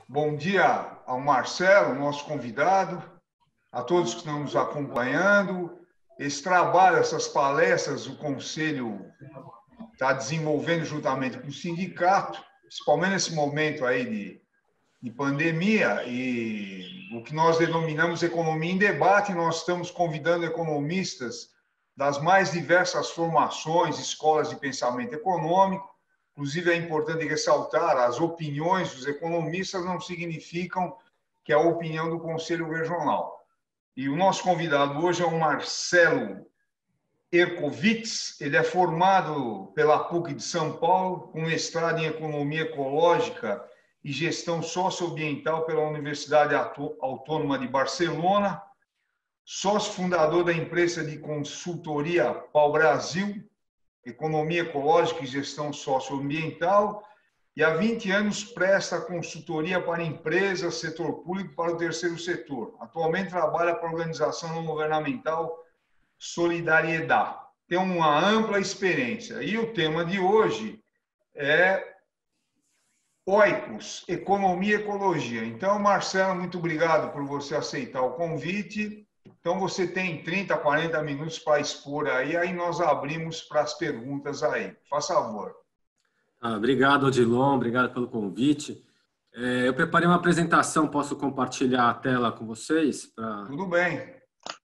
Bom dia ao Marcelo, nosso convidado, a todos que estão nos acompanhando. Esse trabalho, essas palestras, o Conselho está desenvolvendo juntamente com o sindicato, principalmente nesse momento aí de pandemia, e o que nós denominamos economia em debate. Nós estamos convidando economistas das mais diversas formações, escolas de pensamento econômico. Inclusive, é importante ressaltar, as opiniões dos economistas não significam que é a opinião do Conselho Regional. E o nosso convidado hoje é o Marcelo Ercovitz. Ele é formado pela PUC de São Paulo, com mestrado em Economia Ecológica e Gestão Socioambiental pela Universidade Autônoma de Barcelona, sócio fundador da empresa de consultoria Pau Brasil, Economia Ecológica e Gestão Socioambiental, e há 20 anos presta consultoria para empresas, setor público e para o terceiro setor. Atualmente trabalha para a organização não governamental Solidariedade. Tem uma ampla experiência. E o tema de hoje é Oikos, Economia e Ecologia. Então, Marcelo, muito obrigado por você aceitar o convite. Então, você tem 30, 40 minutos para expor aí nós abrimos para as perguntas aí. Faça favor. Obrigado, Odilon, obrigado pelo convite. Eu preparei uma apresentação, posso compartilhar a tela com vocês? Tudo bem.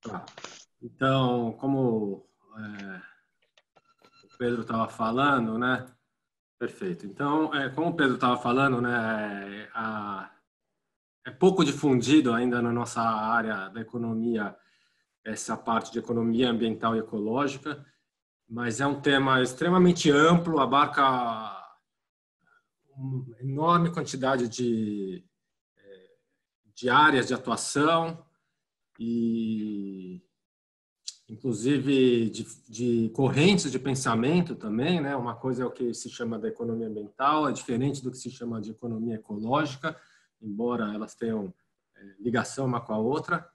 Tá. Então, como o Pedro estava falando, né? Perfeito. Então, como o Pedro estava falando, né? É pouco difundido ainda na nossa área da economia essa parte de economia ambiental e ecológica, mas é um tema extremamente amplo, abarca uma enorme quantidade de áreas de atuação e, inclusive, de correntes de pensamento também, né? Uma coisa é o que se chama de economia ambiental, é diferente do que se chama de economia ecológica, embora elas tenham ligação uma com a outra.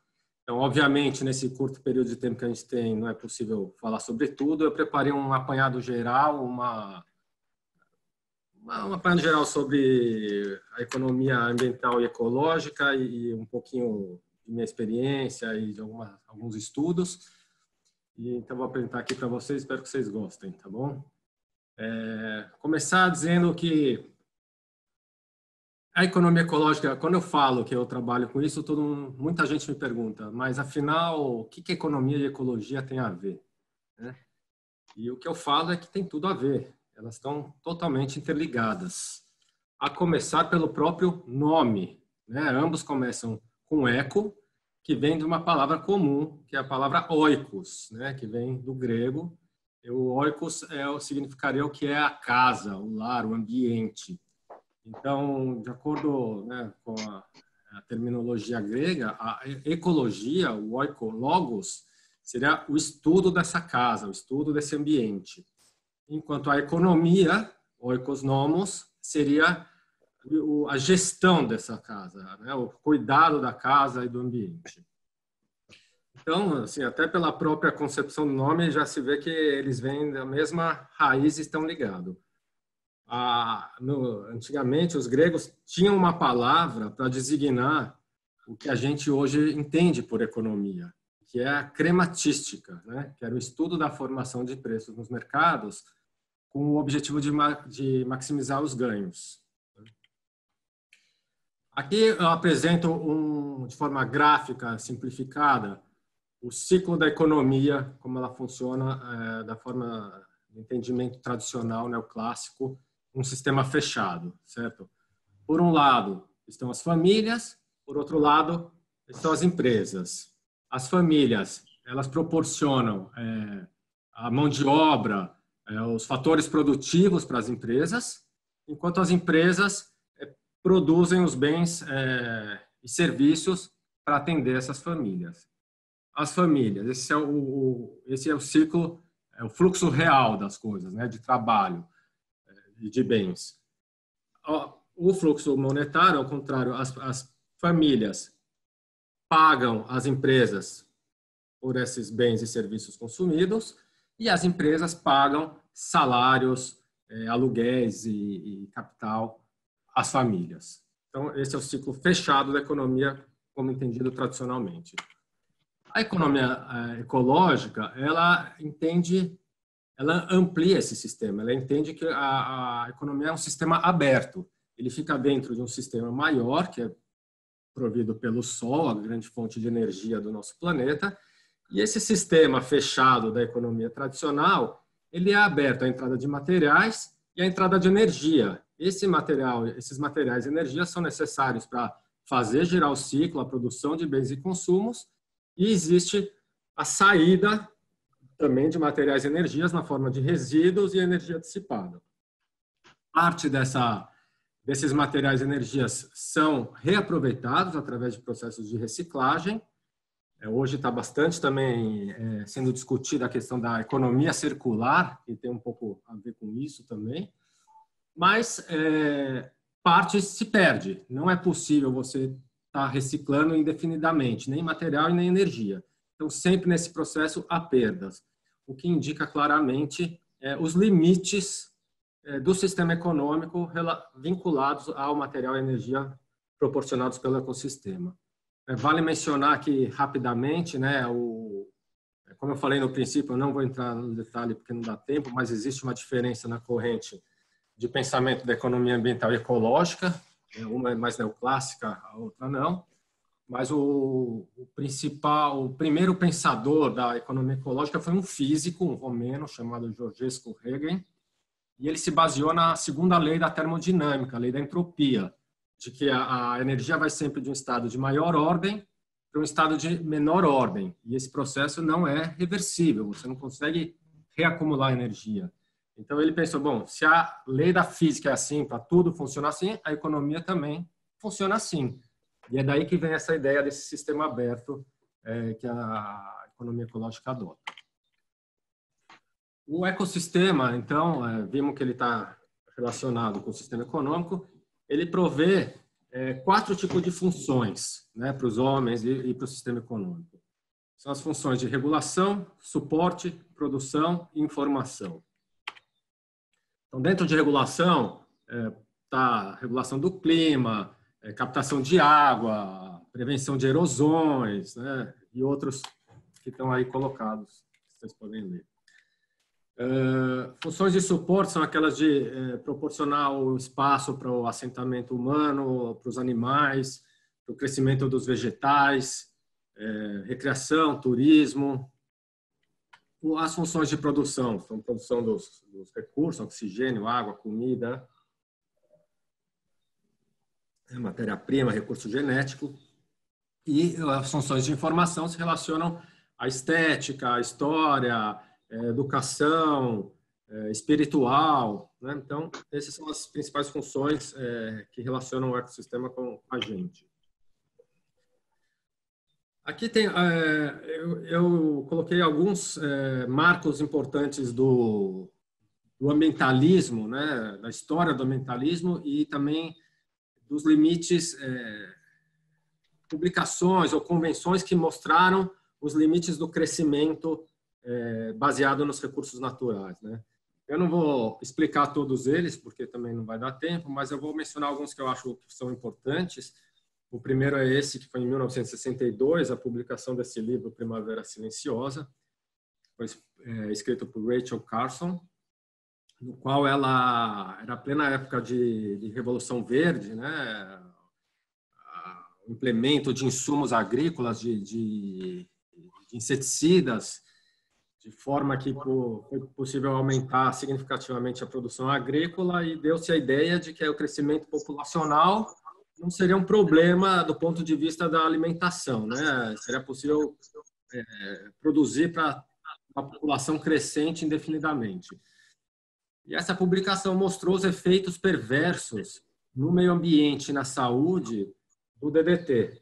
Então, obviamente, nesse curto período de tempo que a gente tem, não é possível falar sobre tudo. Eu preparei um apanhado geral, um apanhado geral sobre a economia ambiental e ecológica e um pouquinho de minha experiência e de alguns estudos. Então, vou apresentar aqui para vocês, espero que vocês gostem, tá bom? Começar dizendo que a economia ecológica, quando eu falo que eu trabalho com isso, muita gente me pergunta, mas afinal, o que economia e ecologia tem a ver? Né? E o que eu falo é que tem tudo a ver, elas estão totalmente interligadas. A começar pelo próprio nome, né? Ambos começam com eco, que vem de uma palavra comum, que é a palavra oikos, né? Que vem do grego. O oikos significaria o que é a casa, o lar, o ambiente. Então, de acordo, né, com a terminologia grega, a ecologia, o oikologos, seria o estudo dessa casa, o estudo desse ambiente. Enquanto a economia, oikos nomos, seria a gestão dessa casa, né, o cuidado da casa e do ambiente. Então, assim, até pela própria concepção do nome, já se vê que eles vêm da mesma raiz e estão ligados. Antigamente, os gregos tinham uma palavra para designar o que a gente hoje entende por economia, que é a crematística, né? Que era o estudo da formação de preços nos mercados com o objetivo de maximizar os ganhos. Aqui eu apresento de forma gráfica, simplificada, o ciclo da economia, como ela funciona da forma de entendimento tradicional, neoclássico, um sistema fechado, certo? Por um lado, estão as famílias, por outro lado, estão as empresas. As famílias, elas proporcionam a mão de obra, os fatores produtivos para as empresas, enquanto as empresas produzem os bens e serviços para atender essas famílias. As famílias, esse é o ciclo, é o fluxo real das coisas, né, de trabalho e de bens. O fluxo monetário, ao contrário, as famílias pagam as empresas por esses bens e serviços consumidos e as empresas pagam salários, aluguéis e capital às famílias. Então, esse é o ciclo fechado da economia, como entendido tradicionalmente. A economia ecológica, ela amplia esse sistema, ela entende que a economia é um sistema aberto. Ele fica dentro de um sistema maior, que é provido pelo Sol, a grande fonte de energia do nosso planeta, e esse sistema fechado da economia tradicional, ele é aberto à entrada de materiais e à entrada de energia. Esses materiais e energia são necessários para fazer girar o ciclo, a produção de bens e consumos, e existe a saída também de materiais e energias na forma de resíduos e energia dissipada. Parte desses materiais e energias são reaproveitados através de processos de reciclagem. Hoje está bastante também sendo discutida a questão da economia circular, que tem um pouco a ver com isso também, mas parte se perde. Não é possível você estar reciclando indefinidamente, nem material e nem energia. Então, sempre nesse processo há perdas, o que indica claramente os limites do sistema econômico vinculados ao material e energia proporcionados pelo ecossistema. Vale mencionar aqui rapidamente, né, como eu falei no princípio, eu não vou entrar no detalhe porque não dá tempo, mas existe uma diferença na corrente de pensamento da economia ambiental e ecológica, uma é mais neoclássica, a outra não, mas o primeiro pensador da economia ecológica foi um físico, um romeno, chamado Georgescu Hegen, e ele se baseou na segunda lei da termodinâmica, a lei da entropia, de que a energia vai sempre de um estado de maior ordem para um estado de menor ordem, e esse processo não é reversível, você não consegue reacumular energia. Então ele pensou, bom, se a lei da física é assim, para tudo funcionar assim, a economia também funciona assim. E é daí que vem essa ideia desse sistema aberto que a economia ecológica adota. O ecossistema, então, vimos que ele está relacionado com o sistema econômico, ele provê 4 tipos de funções, né, para os homens e para o sistema econômico. São as funções de regulação, suporte, produção e informação. Então, dentro de regulação, está a regulação do clima, captação de água, prevenção de erosões, né, e outros que estão aí colocados, vocês podem ler. Funções de suporte são aquelas de proporcionar o espaço para o assentamento humano, para os animais, para o crescimento dos vegetais, recreação, turismo. As funções de produção são produção dos recursos, oxigênio, água, comida, matéria-prima, recurso genético. E as funções de informação se relacionam à estética, à história, educação, espiritual, né? Então, essas são as principais funções que relacionam o ecossistema com a gente. Aqui tem, eu coloquei alguns marcos importantes do ambientalismo, né? Da história do ambientalismo e também dos limites, publicações ou convenções que mostraram os limites do crescimento baseado nos recursos naturais, né? Eu não vou explicar todos eles, porque também não vai dar tempo, mas eu vou mencionar alguns que eu acho que são importantes. O primeiro é esse, que foi em 1962, a publicação desse livro, Primavera Silenciosa, foi escrito por Rachel Carson, no qual ela era plena época de Revolução Verde, né? O implemento de insumos agrícolas, de inseticidas, de forma que foi possível aumentar significativamente a produção agrícola e deu-se a ideia de que o crescimento populacional não seria um problema do ponto de vista da alimentação, né? Seria possível produzir para uma população crescente indefinidamente. E essa publicação mostrou os efeitos perversos no meio ambiente e na saúde do DDT,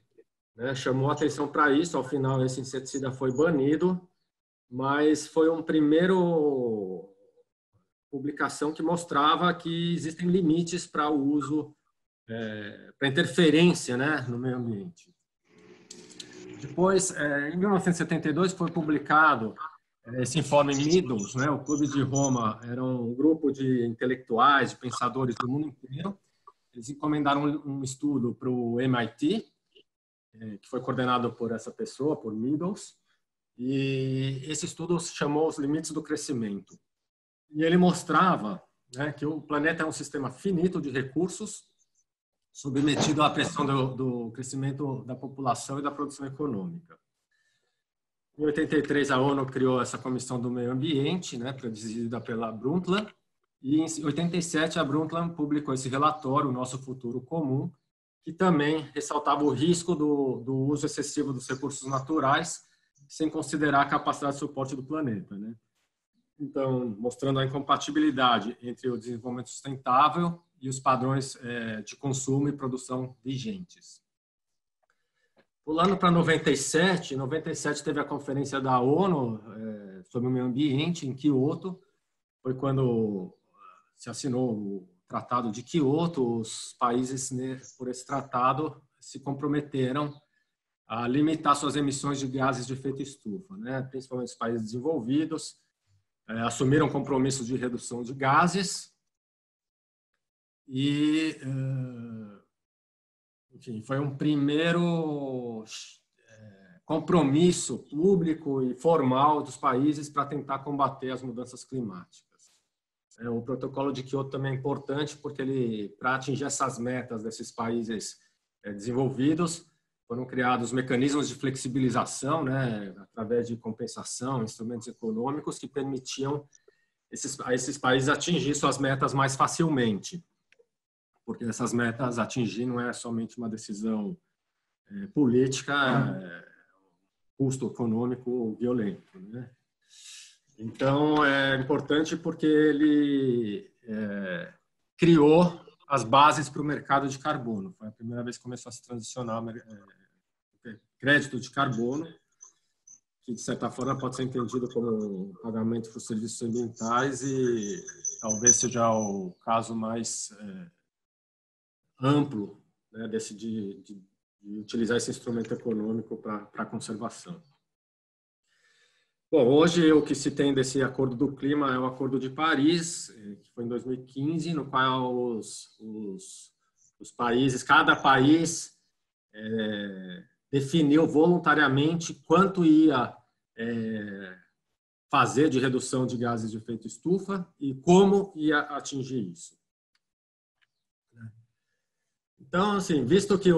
né? Chamou a atenção para isso, ao final esse inseticida foi banido, mas foi uma primeira publicação que mostrava que existem limites para o uso, para interferência, né, no meio ambiente. Depois, em 1972, foi publicado esse informe Meadows, né, o Clube de Roma era um grupo de intelectuais, de pensadores do mundo inteiro, eles encomendaram um estudo para o MIT, que foi coordenado por essa pessoa, por Meadows, e esse estudo se chamou Os Limites do Crescimento. E ele mostrava, né, que o planeta é um sistema finito de recursos submetido à pressão do crescimento da população e da produção econômica. Em 83, a ONU criou essa Comissão do Meio Ambiente, né, presidida pela Brundtland, e em 87 a Brundtland publicou esse relatório, O Nosso Futuro Comum, que também ressaltava o risco do uso excessivo dos recursos naturais, sem considerar a capacidade de suporte do planeta, né? Então, mostrando a incompatibilidade entre o desenvolvimento sustentável e os padrões de consumo e produção vigentes. Pulando para 97, em 97 teve a conferência da ONU sobre o meio ambiente em Kyoto. Foi quando se assinou o Tratado de Kyoto. Os países, né, por esse tratado, se comprometeram a limitar suas emissões de gases de efeito estufa, né? Principalmente os países desenvolvidos, assumiram compromissos de redução de gases e, enfim, foi um primeiro compromisso público e formal dos países para tentar combater as mudanças climáticas. O protocolo de Kyoto também é importante porque ele, para atingir essas metas desses países desenvolvidos, foram criados mecanismos de flexibilização, né, através de compensação, instrumentos econômicos que permitiam a esses países atingir suas metas mais facilmente. Porque essas metas atingir não é somente uma decisão política, custo econômico violento, né? Então, é importante porque ele criou as bases para o mercado de carbono. Foi a primeira vez que começou a se transicionar crédito de carbono, que, de certa forma, pode ser entendido como um pagamento por serviços ambientais e talvez seja o caso mais amplo, né, de utilizar esse instrumento econômico para a conservação. Bom, hoje o que se tem desse Acordo do Clima é o Acordo de Paris, que foi em 2015, no qual os países, cada país definiu voluntariamente quanto ia fazer de redução de gases de efeito estufa e como ia atingir isso. Então, assim, visto que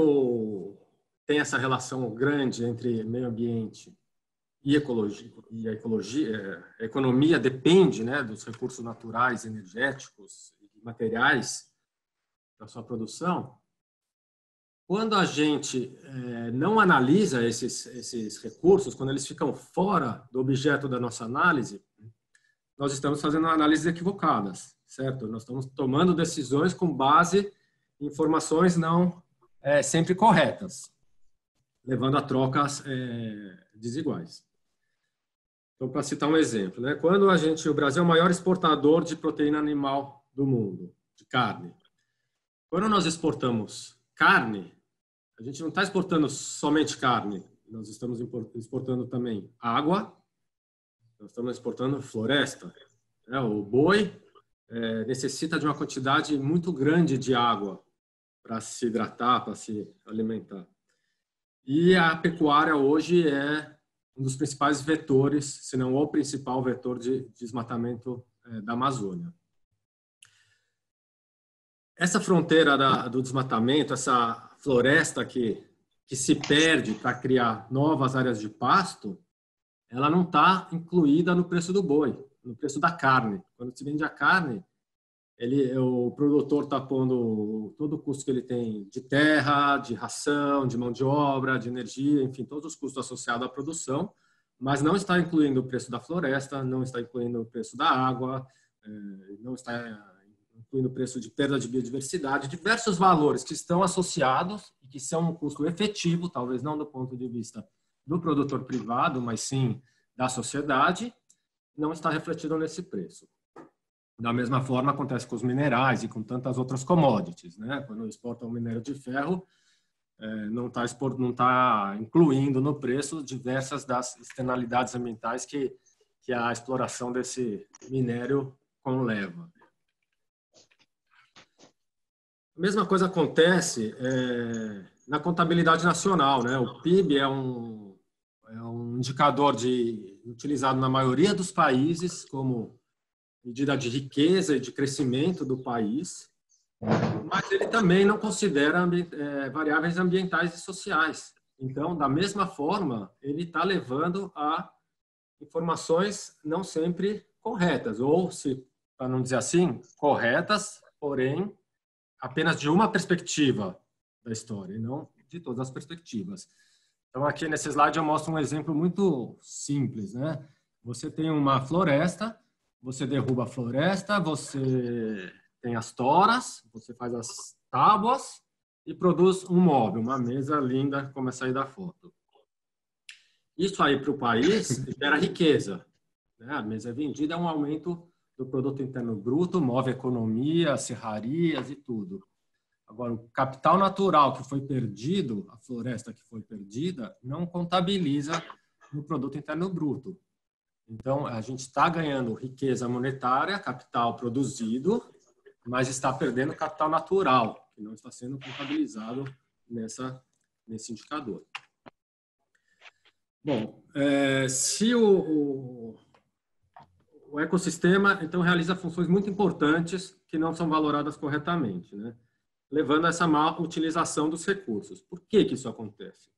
tem essa relação grande entre meio ambiente e a economia depende, né, dos recursos naturais, energéticos e materiais da sua produção. Quando a gente não analisa esses recursos, quando eles ficam fora do objeto da nossa análise, nós estamos fazendo análises equivocadas, certo? Nós estamos tomando decisões com base em informações não sempre corretas, levando a trocas desiguais. Então, para citar um exemplo, né? Quando o Brasil é o maior exportador de proteína animal do mundo, de carne. Quando nós exportamos carne, a gente não está exportando somente carne, nós estamos exportando também água, nós estamos exportando floresta. O boi necessita de uma quantidade muito grande de água para se hidratar, para se alimentar. E a pecuária hoje é um dos principais vetores, se não o principal vetor de desmatamento da Amazônia. Essa fronteira do desmatamento, essa floresta que se perde para criar novas áreas de pasto, ela não está incluída no preço do boi, no preço da carne. Quando se vende a carne, o produtor está pondo todo o custo que ele tem de terra, de ração, de mão de obra, de energia, enfim, todos os custos associados à produção, mas não está incluindo o preço da floresta, não está incluindo o preço da água, não está incluindo o preço de perda de biodiversidade, diversos valores que estão associados e que são um custo efetivo, talvez não do ponto de vista do produtor privado, mas sim da sociedade, não está refletido nesse preço. Da mesma forma, acontece com os minerais e com tantas outras commodities, né? Quando exportam minério de ferro, não está incluindo no preço diversas das externalidades ambientais que a exploração desse minério conleva. A mesma coisa acontece na contabilidade nacional, né? O PIB é um indicador utilizado na maioria dos países como medida de riqueza e de crescimento do país, mas ele também não considera variáveis ambientais e sociais. Então, da mesma forma, ele está levando a informações não sempre corretas, ou, para não dizer assim, corretas, porém, apenas de uma perspectiva da história, e não de todas as perspectivas. Então, aqui nesse slide eu mostro um exemplo muito simples, né? Você tem uma floresta, você derruba a floresta, você tem as toras, você faz as tábuas e produz um móvel, uma mesa linda, como essa aí da foto. Isso aí para o país gera riqueza, né? A mesa vendida é um aumento do produto interno bruto, move a economia, serrarias e tudo. Agora, o capital natural que foi perdido, a floresta que foi perdida, não contabiliza no produto interno bruto. Então, a gente está ganhando riqueza monetária, capital produzido, mas está perdendo capital natural, que não está sendo contabilizado nesse indicador. Bom, se o ecossistema, então, realiza funções muito importantes que não são valoradas corretamente, né? Levando a essa má utilização dos recursos. Por que isso acontece?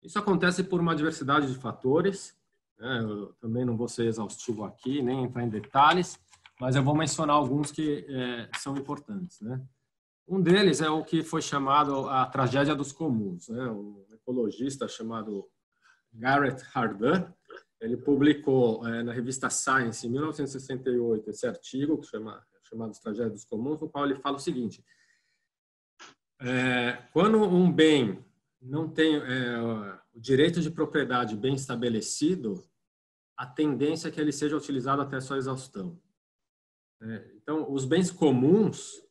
Isso acontece por uma diversidade de fatores, né? Eu também não vou ser exaustivo aqui, nem entrar em detalhes, mas eu vou mencionar alguns que são importantes, né? Um deles é o que foi chamado a tragédia dos comuns, né? Um ecologista chamado Garrett Hardin, ele publicou na revista Science, em 1968, esse artigo, chamado Tragédia dos Comuns, no qual ele fala o seguinte: quando um bem não tem o direito de propriedade bem estabelecido, a tendência é que ele seja utilizado até sua exaustão. Então, os bens comuns,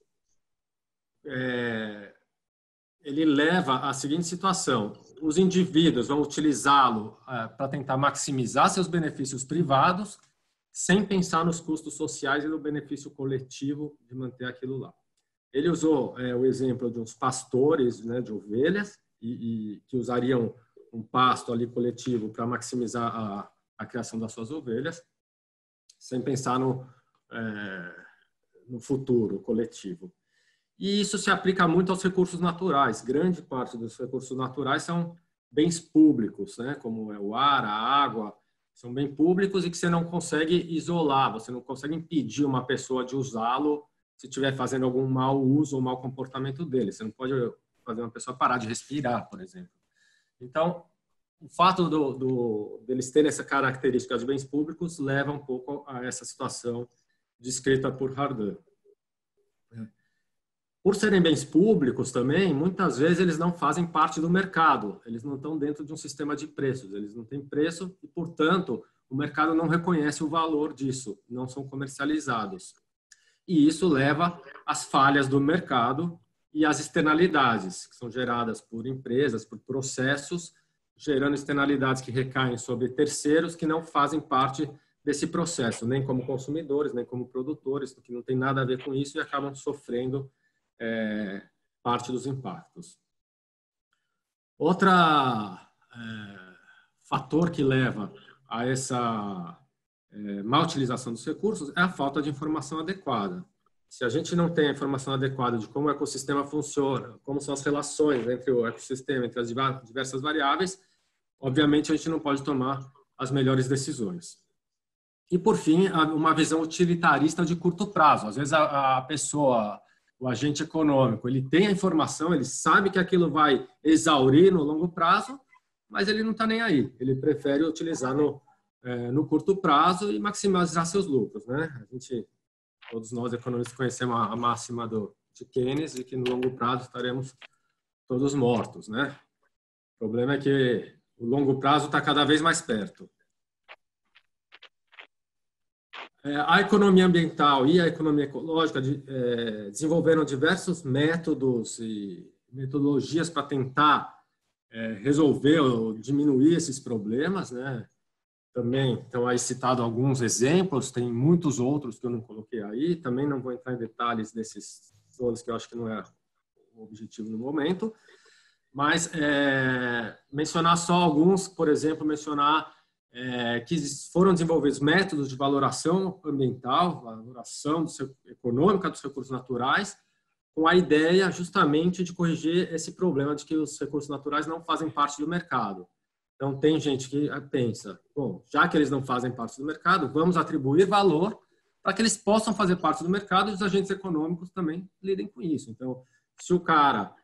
ele leva à seguinte situação: os indivíduos vão utilizá-lo para tentar maximizar seus benefícios privados, sem pensar nos custos sociais e no benefício coletivo de manter aquilo lá. Ele usou o exemplo de uns pastores, né, de ovelhas, que usariam um pasto ali coletivo para maximizar a criação das suas ovelhas, sem pensar no futuro coletivo. E isso se aplica muito aos recursos naturais. Grande parte dos recursos naturais são bens públicos, né, como o ar, a água, são bens públicos e que você não consegue isolar, você não consegue impedir uma pessoa de usá-lo se estiver fazendo algum mau uso ou mau comportamento dele. Você não pode fazer uma pessoa parar de respirar, por exemplo. Então, o fato deles terem essa característica de bens públicos leva um pouco a essa situação descrita por Hardin. Por serem bens públicos também, muitas vezes eles não fazem parte do mercado, eles não estão dentro de um sistema de preços, eles não têm preço e, portanto, o mercado não reconhece o valor disso, não são comercializados. E isso leva às falhas do mercado e às externalidades, que são geradas por empresas, por processos, gerando externalidades que recaem sobre terceiros que não fazem parte desse processo, nem como consumidores, nem como produtores, que não tem nada a ver com isso e acabam sofrendo parte dos impactos. Outro fator que leva a essa má utilização dos recursos é a falta de informação adequada. Se a gente não tem a informação adequada de como o ecossistema funciona, como são as relações entre o ecossistema, entre as diversas variáveis, obviamente a gente não pode tomar as melhores decisões. E, por fim, uma visão utilitarista de curto prazo. Às vezes a pessoa, o agente econômico, ele tem a informação, ele sabe que aquilo vai exaurir no longo prazo, mas ele não está nem aí. Ele prefere utilizar no curto prazo e maximizar seus lucros, né? Todos nós economistas conhecemos a máxima de Keynes e que no longo prazo estaremos todos mortos, né? O problema é que o longo prazo está cada vez mais perto. A economia ambiental e a economia ecológica desenvolveram diversos métodos e metodologias para tentar resolver ou diminuir esses problemas, né? Também estão aí citados alguns exemplos, tem muitos outros que eu não coloquei aí, também não vou entrar em detalhes desses todos, que eu acho que não é o objetivo no momento, mas mencionar só alguns, por exemplo, mencionar que foram desenvolvidos métodos de valoração ambiental, valoração econômica dos recursos naturais, com a ideia justamente de corrigir esse problema de que os recursos naturais não fazem parte do mercado. Então, tem gente que pensa, bom, já que eles não fazem parte do mercado, vamos atribuir valor para que eles possam fazer parte do mercado e os agentes econômicos também lidem com isso. Então, se o cara,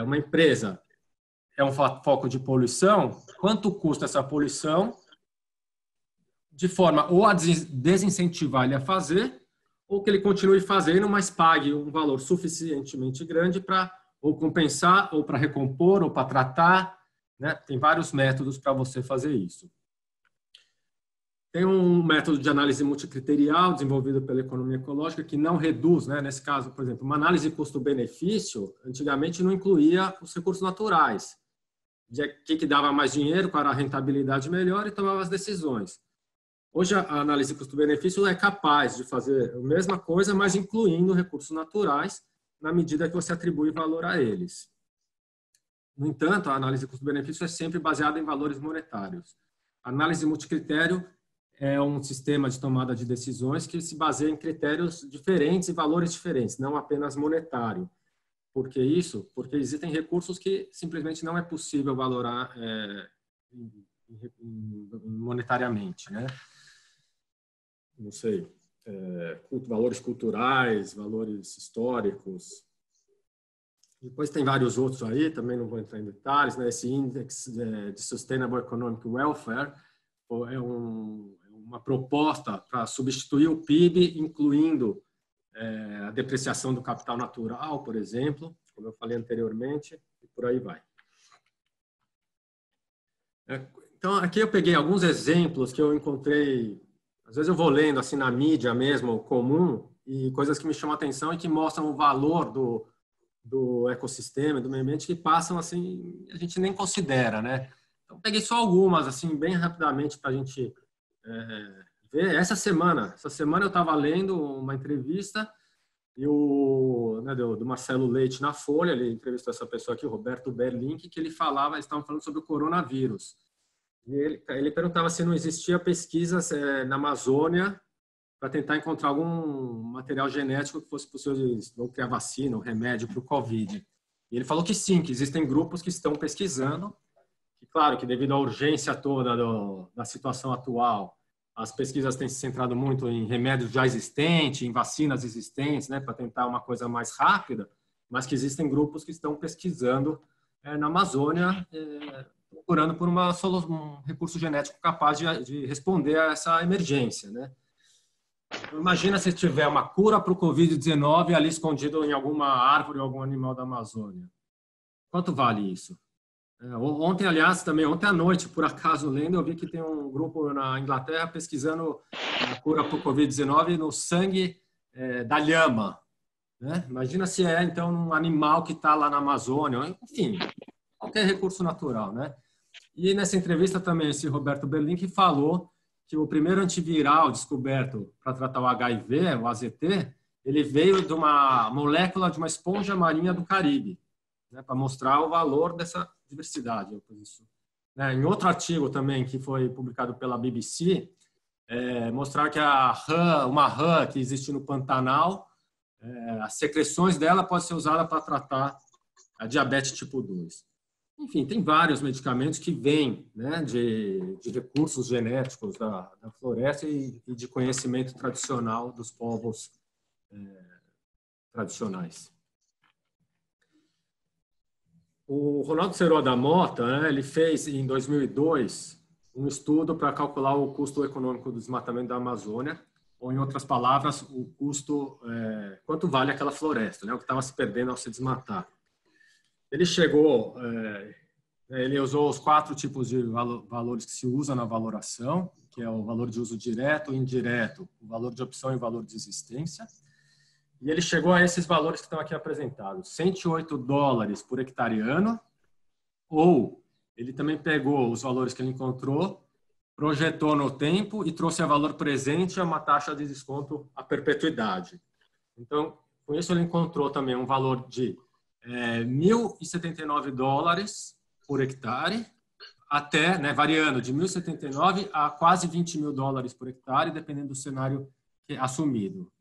uma empresa, é um foco de poluição, quanto custa essa poluição, de forma ou a desincentivar ele a fazer, ou que ele continue fazendo, mas pague um valor suficientemente grande para ou compensar, ou para recompor, ou para tratar, né? Tem vários métodos para você fazer isso. Tem um método de análise multicriterial desenvolvido pela economia ecológica que não reduz, né? Nesse caso, por exemplo, uma análise custo-benefício, antigamente não incluía os recursos naturais. O que dava mais dinheiro, qual era a rentabilidade melhor e tomava as decisões. Hoje, a análise custo-benefício é capaz de fazer a mesma coisa, mas incluindo recursos naturais, na medida que você atribui valor a eles. No entanto, a análise custo-benefício é sempre baseada em valores monetários. A análise multicritério é um sistema de tomada de decisões que se baseia em critérios diferentes e valores diferentes, não apenas monetário. Por que isso? Porque existem recursos que simplesmente não é possível valorar monetariamente, né? Não sei, valores culturais, valores históricos. Depois tem vários outros aí, também não vou entrar em detalhes, né? Esse Index de Sustainable Economic Welfare é uma proposta para substituir o PIB, incluindo a depreciação do capital natural, por exemplo, como eu falei anteriormente, e por aí vai. Então, aqui eu peguei alguns exemplos que eu encontrei. Às vezes eu vou lendo assim na mídia mesmo, comum, e coisas que me chamam a atenção e que mostram o valor do ecossistema, do meio ambiente, que passam assim, a gente nem considera, né? Então, peguei só algumas, assim, bem rapidamente para a gente ver. Essa semana eu estava lendo uma entrevista e do Marcelo Leite na Folha, ele entrevistou essa pessoa aqui, o Roberto Berlink, que eles estavam falando sobre o coronavírus. E ele perguntava se não existia pesquisas na Amazônia para tentar encontrar algum material genético que fosse possível de criar vacina ou remédio para o Covid. E ele falou que sim, que existem grupos que estão pesquisando, que claro que devido à urgência toda da situação atual, as pesquisas têm se centrado muito em remédios já existentes, em vacinas existentes, né, para tentar uma coisa mais rápida, mas que existem grupos que estão pesquisando na Amazônia, procurando por um recurso genético capaz de responder a essa emergência, né? Imagina se tiver uma cura para o Covid-19 ali escondido em alguma árvore ou algum animal da Amazônia. Quanto vale isso? Ontem, aliás, também ontem à noite, por acaso lendo, eu vi que tem um grupo na Inglaterra pesquisando a cura para o Covid-19 no sangue da lhama, né? Imagina se então um animal que está lá na Amazônia, enfim, qualquer recurso natural, né? E nessa entrevista também esse Roberto Berlink falou que o primeiro antiviral descoberto para tratar o HIV, o AZT, ele veio de uma molécula de uma esponja marinha do Caribe, né, para mostrar o valor dessa diversidade. Em outro artigo também que foi publicado pela BBC, mostrar que uma rã que existe no Pantanal, as secreções dela podem ser usadas para tratar a diabetes tipo 2. Enfim, tem vários medicamentos que vêm, né, de recursos genéticos da floresta e de conhecimento tradicional dos povos tradicionais. O Ronaldo Serô da Mota, né, ele fez em 2002 um estudo para calcular o custo econômico do desmatamento da Amazônia, ou em outras palavras, o custo, quanto vale aquela floresta, né, o que estava se perdendo ao se desmatar. Ele ele usou os 4 tipos de valores que se usa na valoração, que é o valor de uso direto e indireto, o valor de opção e o valor de existência. E ele chegou a esses valores que estão aqui apresentados, $108 por hectare ano, ou ele também pegou os valores que ele encontrou, projetou no tempo e trouxe a valor presente a uma taxa de desconto à perpetuidade. Então, com isso ele encontrou também um valor de $1.079 por hectare, até, né, variando de 1.079 a quase $20.000 por hectare, dependendo do cenário assumido,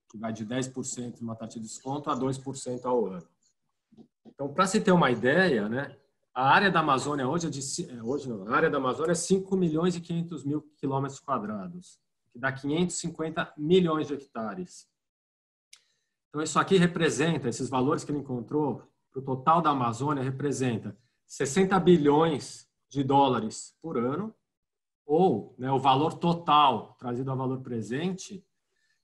que vai de 10% numa taxa de desconto a 2% ao ano. Então, para se ter uma ideia, né, a área da Amazônia hoje a área da Amazônia é 5.500.000 quilômetros quadrados, que dá 550 milhões de hectares. Então, isso aqui representa, esses valores que ele encontrou, para o total da Amazônia, representa 60 bilhões de dólares por ano, ou, né, o valor total trazido ao valor presente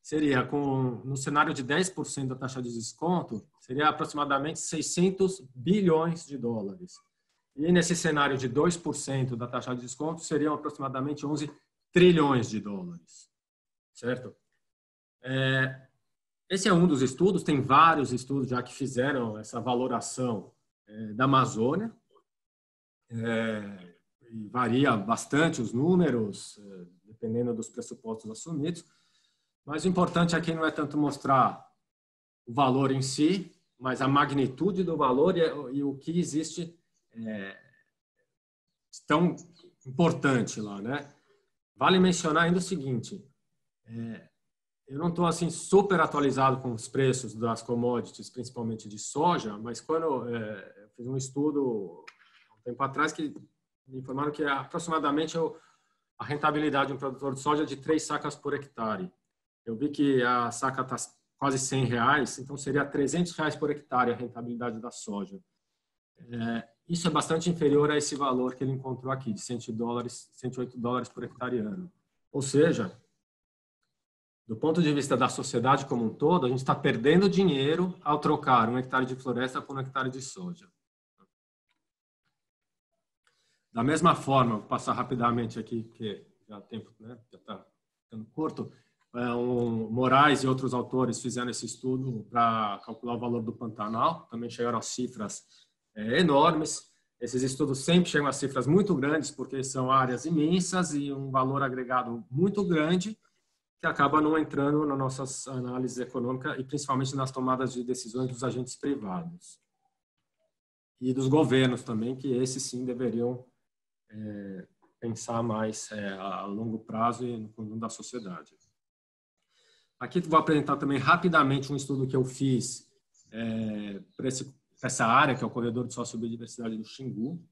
seria, no cenário de 10% da taxa de desconto, seria aproximadamente 600 bilhões de dólares. E nesse cenário de 2% da taxa de desconto, seriam aproximadamente 11 trilhões de dólares. Certo? Esse é um dos estudos, tem vários estudos já que fizeram essa valoração da Amazônia. E varia bastante os números, dependendo dos pressupostos assumidos. Mas o importante aqui não é tanto mostrar o valor em si, mas a magnitude do valor e o que existe tão importante lá, né? Vale mencionar ainda o seguinte, eu não estou assim super atualizado com os preços das commodities, principalmente de soja, mas quando eu fiz um estudo há um tempo atrás que me informaram que aproximadamente a rentabilidade de um produtor de soja é de 3 sacas por hectare. Eu vi que a saca está quase R$100, então seria R$300 por hectare a rentabilidade da soja. Isso é bastante inferior a esse valor que ele encontrou aqui, de $108 por hectare ano. Ou seja, do ponto de vista da sociedade como um todo, a gente está perdendo dinheiro ao trocar 1 hectare de floresta por 1 hectare de soja. Da mesma forma, vou passar rapidamente aqui, porque já o tempo, né, já está ficando curto. O Moraes e outros autores fizeram esse estudo para calcular o valor do Pantanal, também chegaram a cifras enormes. Esses estudos sempre chegam a cifras muito grandes, porque são áreas imensas e um valor agregado muito grande, que acaba não entrando nas nossas análises econômicas e principalmente nas tomadas de decisões dos agentes privados. E dos governos também, que esses sim deveriam pensar mais a longo prazo e no conjunto da sociedade. Aqui vou apresentar também rapidamente um estudo que eu fiz para essa área, que é o corredor de sociobiodiversidade do Xingu.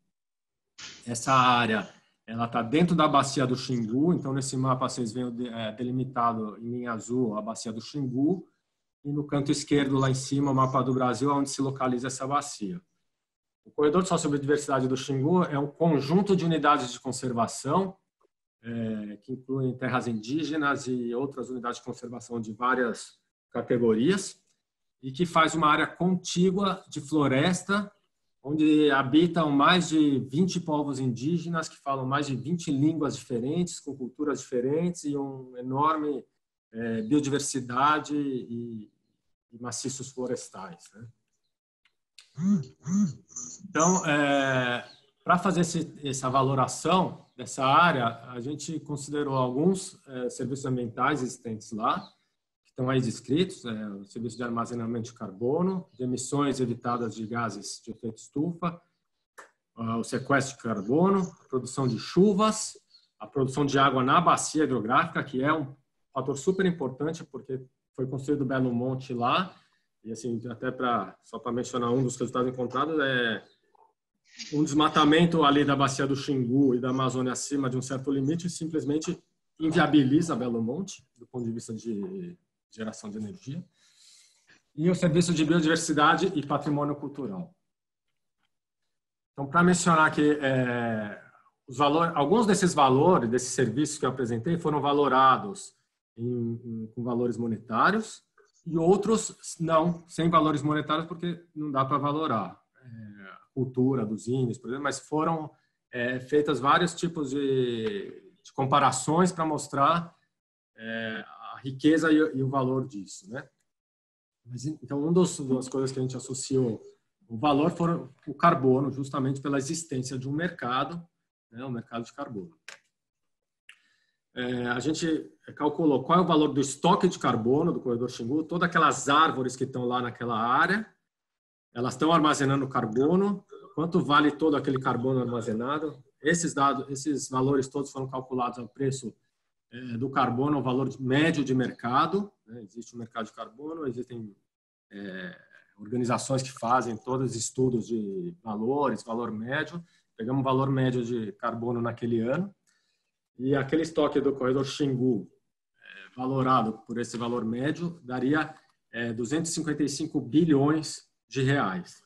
Essa área ela está dentro da bacia do Xingu, então nesse mapa vocês veem delimitado em linha azul a bacia do Xingu, e no canto esquerdo lá em cima o mapa do Brasil, onde se localiza essa bacia. O corredor de sociobiodiversidade do Xingu é um conjunto de unidades de conservação, que incluem terras indígenas e outras unidades de conservação de várias categorias, e que faz uma área contígua de floresta, onde habitam mais de 20 povos indígenas que falam mais de 20 línguas diferentes, com culturas diferentes e uma enorme biodiversidade e maciços florestais, né? Então, para fazer essa valoração dessa área, a gente considerou alguns serviços ambientais existentes lá, que estão aí descritos, o serviço de armazenamento de carbono, de emissões evitadas de gases de efeito estufa, o sequestro de carbono, a produção de chuvas, a produção de água na bacia hidrográfica, que é um fator super importante, porque foi construído o Belo Monte lá, e assim, até só para mencionar um dos resultados encontrados, um desmatamento ali da bacia do Xingu e da Amazônia acima de um certo limite simplesmente inviabiliza Belo Monte, do ponto de vista de geração de energia, e o serviço de biodiversidade e patrimônio cultural. Então, para mencionar aqui, alguns desses valores, desses serviços que eu apresentei, foram valorados com valores monetários, e outros não, sem valores monetários, porque não dá para valorar a cultura dos índios, por exemplo, mas foram feitas vários tipos de comparações para mostrar a riqueza e o valor disso, né? Então, uma das coisas que a gente associou o valor foi o carbono, justamente pela existência de um mercado, né, o mercado de carbono. A gente calculou qual é o valor do estoque de carbono do corredor Xingu, todas aquelas árvores que estão lá naquela área, elas estão armazenando carbono, quanto vale todo aquele carbono armazenado. Esses dados, esses valores todos foram calculados ao preço do carbono, ao valor médio de mercado, né? Existe o mercado de carbono, existem organizações que fazem todos os estudos de valores, valor médio. Pegamos o valor médio de carbono naquele ano e aquele estoque do corredor Xingu, valorado por esse valor médio, daria 255 bilhões de reais.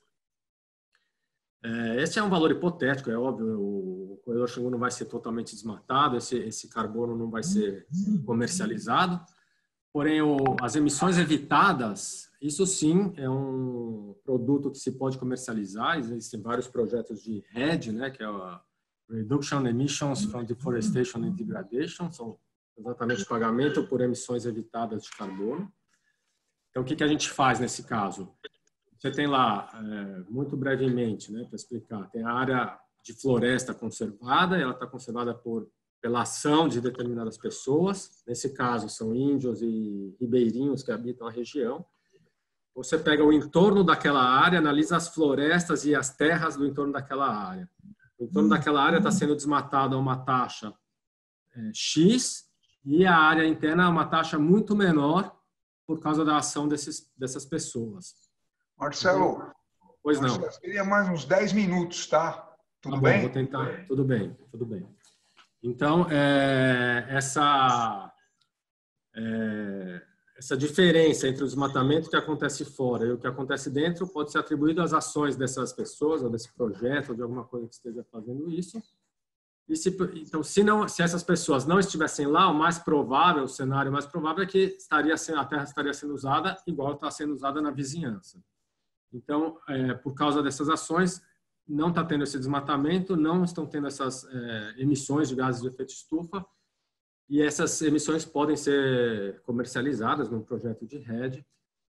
Esse é um valor hipotético, é óbvio, o corredor Xingu não vai ser totalmente desmatado, esse carbono não vai ser comercializado, porém as emissões evitadas, isso sim é um produto que se pode comercializar, existem vários projetos de RED, né, que é a Reduction Emissions from Deforestation and Degradation, são exatamente pagamento por emissões evitadas de carbono. Então, o que a gente faz nesse caso? Você tem lá, muito brevemente, né, para explicar, tem a área de floresta conservada, ela está conservada pela ação de determinadas pessoas, nesse caso são índios e ribeirinhos que habitam a região. Você pega o entorno daquela área, analisa as florestas e as terras do entorno daquela área. O entorno daquela área está sendo desmatado a uma taxa X e a área interna a uma taxa muito menor por causa da ação dessas pessoas. Marcelo, pois não. Seria mais uns 10 minutos, tá? Tudo bom, bem? Vou tentar. Tudo bem, tudo bem. Então, essa diferença entre o desmatamento que acontece fora e o que acontece dentro pode ser atribuído às ações dessas pessoas, ou desse projeto, ou de alguma coisa que esteja fazendo isso. E então, se essas pessoas não estivessem lá, o cenário mais provável é que a terra estaria sendo usada igual está sendo usada na vizinhança. Então, por causa dessas ações, não está tendo esse desmatamento, não estão tendo essas emissões de gases de efeito estufa, e essas emissões podem ser comercializadas num projeto de RED,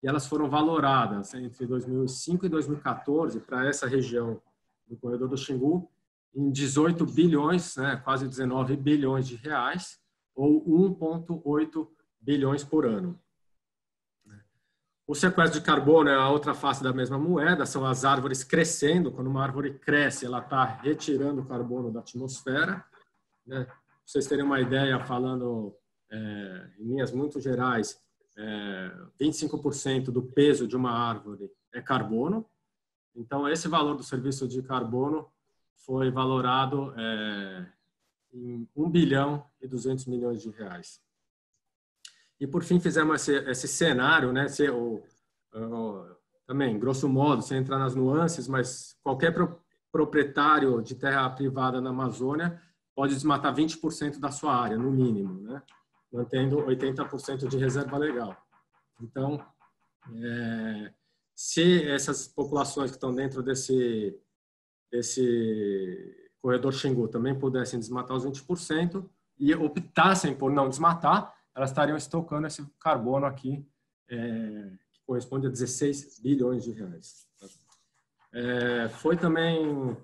e elas foram valoradas entre 2005 e 2014 para essa região do corredor do Xingu em 18 bilhões, né, quase 19 bilhões de reais, ou 1,8 bilhões por ano. O sequestro de carbono é a outra face da mesma moeda, são as árvores crescendo. Quando uma árvore cresce, ela está retirando o carbono da atmosfera, né? Para vocês terem uma ideia, falando em linhas muito gerais, 25% do peso de uma árvore é carbono. Então, esse valor do serviço de carbono foi valorado em 1 bilhão e 200 milhões de reais. E, por fim, fizemos esse cenário, né? Também, grosso modo, sem entrar nas nuances, mas qualquer proprietário de terra privada na Amazônia pode desmatar 20% da sua área, no mínimo, né? Mantendo 80% de reserva legal. Então, se essas populações que estão dentro desse corredor Xingu também pudessem desmatar os 20% e optassem por não desmatar, elas estariam estocando esse carbono aqui, que corresponde a 16 bilhões de reais. Foi também...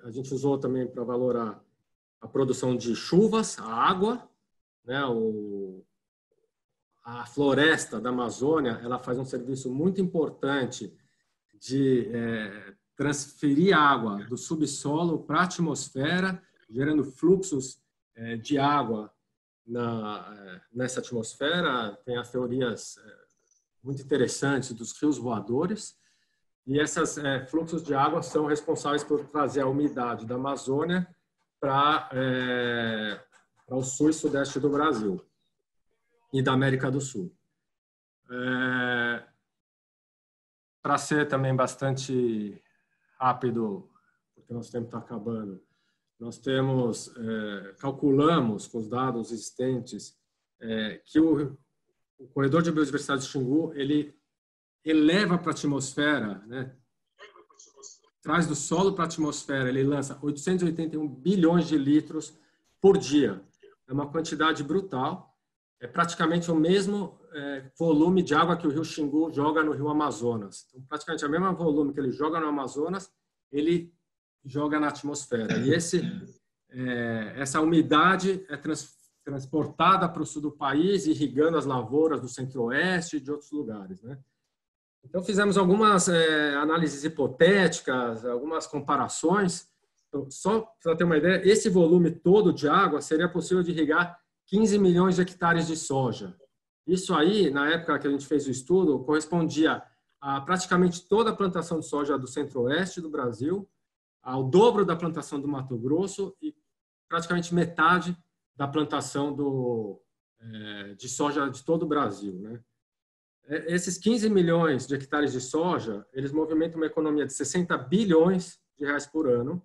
a gente usou também para valorar a produção de chuvas, a água, né? A floresta da Amazônia, ela faz um serviço muito importante de transferir água do subsolo para a atmosfera, gerando fluxos de água nessa atmosfera. Tem as teorias muito interessantes dos rios voadores, e esses fluxos de água são responsáveis por trazer a umidade da Amazônia para o sul e sudeste do Brasil e da América do Sul. Para ser também bastante rápido, porque nosso tempo está acabando, nós calculamos com os dados existentes que o corredor de biodiversidade de Xingu, ele eleva para a atmosfera, né? Traz do solo para a atmosfera, ele lança 881 bilhões de litros por dia. É uma quantidade brutal, é praticamente o mesmo volume de água que o rio Xingu joga no rio Amazonas. Então, praticamente o mesmo volume que ele joga no Amazonas, ele joga na atmosfera. E essa umidade é transportada para o sul do país, irrigando as lavouras do centro-oeste e de outros lugares, né? Então, fizemos algumas análises hipotéticas, algumas comparações. Então, só para ter uma ideia, esse volume todo de água seria possível de irrigar 15 milhões de hectares de soja. Isso aí, na época que a gente fez o estudo, correspondia a praticamente toda a plantação de soja do centro-oeste do Brasil, ao dobro da plantação do Mato Grosso e praticamente metade da plantação de soja de todo o Brasil, né? Esses 15 milhões de hectares de soja, eles movimentam uma economia de 60 bilhões de reais por ano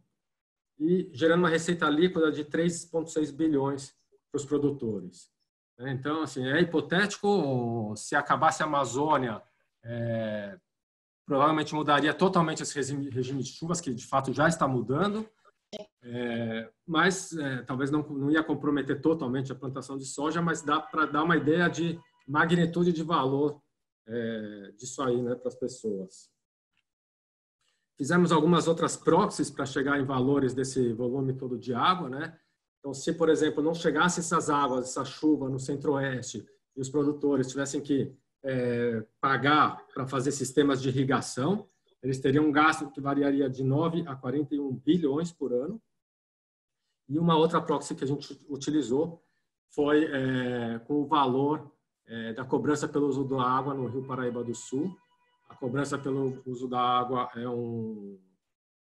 e gerando uma receita líquida de 3,6 bilhões para os produtores. Então, assim, é hipotético, se acabasse a Amazônia, provavelmente mudaria totalmente esse regime de chuvas, que de fato já está mudando, mas talvez não ia comprometer totalmente a plantação de soja, mas dá para dar uma ideia de magnitude de valor disso aí, né, para as pessoas. Fizemos algumas outras proxies para chegar em valores desse volume todo de água, né? Então, se, por exemplo, não chegasse essas águas, essa chuva no centro-oeste e os produtores tivessem que pagar para fazer sistemas de irrigação, eles teriam um gasto que variaria de 9 a 41 bilhões por ano. E uma outra proxy que a gente utilizou foi com o valor da cobrança pelo uso da água no Rio Paraíba do Sul. A cobrança pelo uso da água é um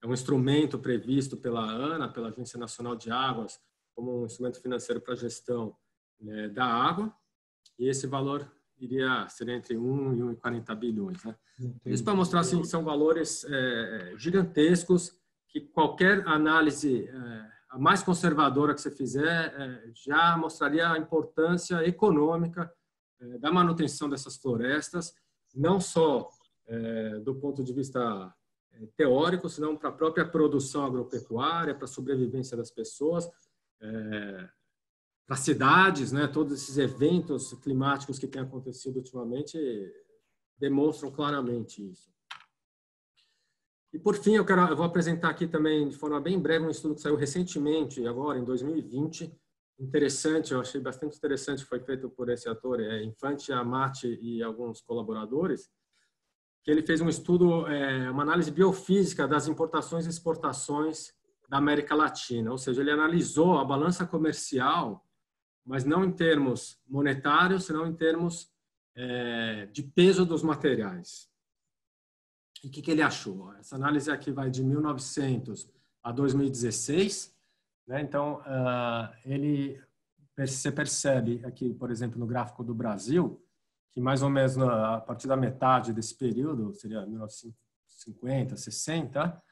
instrumento previsto pela ANA, pela Agência Nacional de Águas, como um instrumento financeiro para a gestão da água. E esse valor seria entre 1 e 1,40 bilhões. Né? Isso para mostrar assim, que são valores gigantescos, que qualquer análise a mais conservadora que você fizer já mostraria a importância econômica da manutenção dessas florestas, não só do ponto de vista teórico, senão para a própria produção agropecuária, para a sobrevivência das pessoas, para as cidades, né? Todos esses eventos climáticos que têm acontecido ultimamente demonstram claramente isso. E, por fim, eu vou apresentar aqui também, de forma bem breve, um estudo que saiu recentemente, agora, em 2020, interessante, eu achei bastante interessante, foi feito por esse ator, Infante Amati e alguns colaboradores, que ele fez um estudo, uma análise biofísica das importações e exportações da América Latina, ou seja, ele analisou a balança comercial, mas não em termos monetários, senão em termos de peso dos materiais. E o que ele achou? Essa análise aqui vai de 1900 a 2016, né? Então, você percebe aqui, por exemplo, no gráfico do Brasil, que mais ou menos a partir da metade desse período, seria 1950, 60,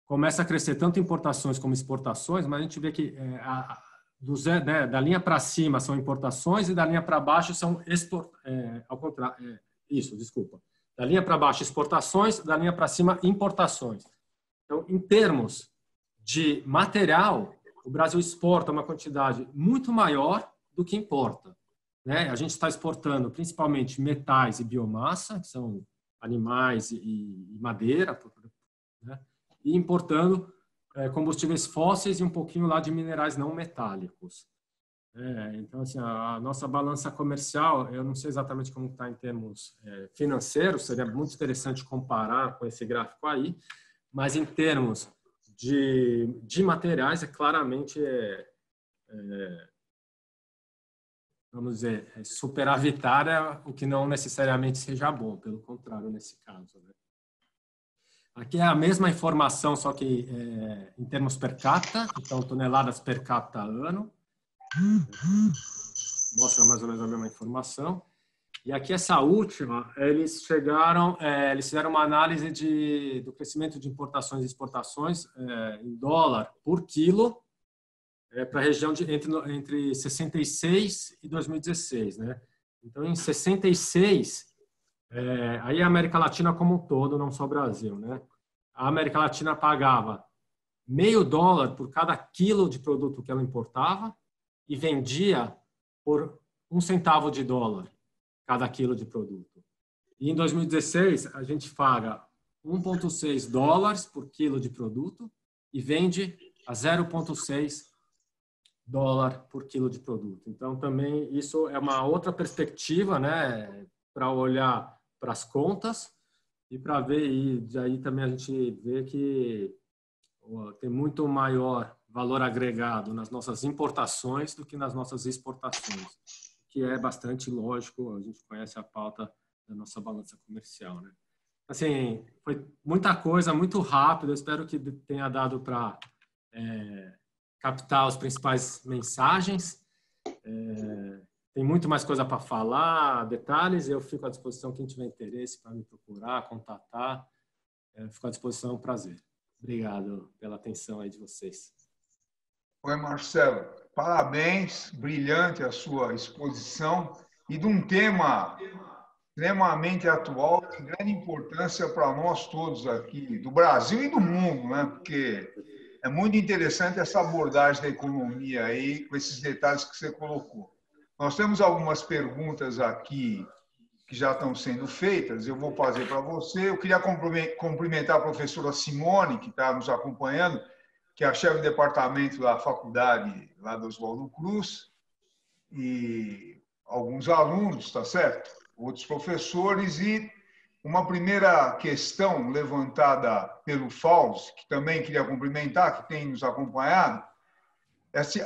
começa a crescer tanto importações como exportações, mas a gente vê que da linha para cima são importações e da linha para baixo são ao contrário. Da linha para baixo, exportações, da linha para cima, importações. Então, em termos de material, o Brasil exporta uma quantidade muito maior do que importa, né? A gente está exportando principalmente metais e biomassa, que são animais e madeira, né? E importando combustíveis fósseis e um pouquinho lá de minerais não metálicos. Então, assim, a nossa balança comercial, eu não sei exatamente como está em termos financeiros, seria muito interessante comparar com esse gráfico aí, mas em termos de materiais, claramente vamos dizer, superavitária, o que não necessariamente seja bom, pelo contrário, nesse caso, né? Aqui é a mesma informação, só que em termos per capita, então toneladas per capita ano. Mostra mais ou menos a mesma informação. E aqui essa última, eles fizeram uma análise do crescimento de importações e exportações em dólar por quilo para a região entre 66 e 2016, né? Então, em 66, aí a América Latina como um todo, não só o Brasil, né? A América Latina pagava $0,5 por cada quilo de produto que ela importava e vendia por $0,01 cada quilo de produto. E em 2016, a gente paga $1,6 por quilo de produto e vende a $0,6 dólar por quilo de produto. Então, também isso é uma outra perspectiva, né, para olhar para as contas e para ver, e daí também a gente vê que tem muito maior valor agregado nas nossas importações do que nas nossas exportações, que é bastante lógico, a gente conhece a pauta da nossa balança comercial, né? Assim, foi muita coisa, muito rápido, eu espero que tenha dado para captar as principais mensagens. Tem muito mais coisa para falar, detalhes, eu fico à disposição, quem tiver interesse para me procurar, contatar, fico à disposição, é um prazer. Obrigado pela atenção aí de vocês. Oi, Marcelo. Parabéns, brilhante a sua exposição e de um tema extremamente atual, de grande importância para nós todos aqui do Brasil e do mundo, né? Porque é muito interessante essa abordagem da economia aí, com esses detalhes que você colocou. Nós temos algumas perguntas aqui que já estão sendo feitas, eu vou fazer para você. Eu queria cumprimentar a professora Simone, que está nos acompanhando, que é a chefe de departamento da faculdade lá do Oswaldo Cruz, e alguns alunos, tá certo? Outros professores, e uma primeira questão levantada pelo Fausto, que também queria cumprimentar, que tem nos acompanhado.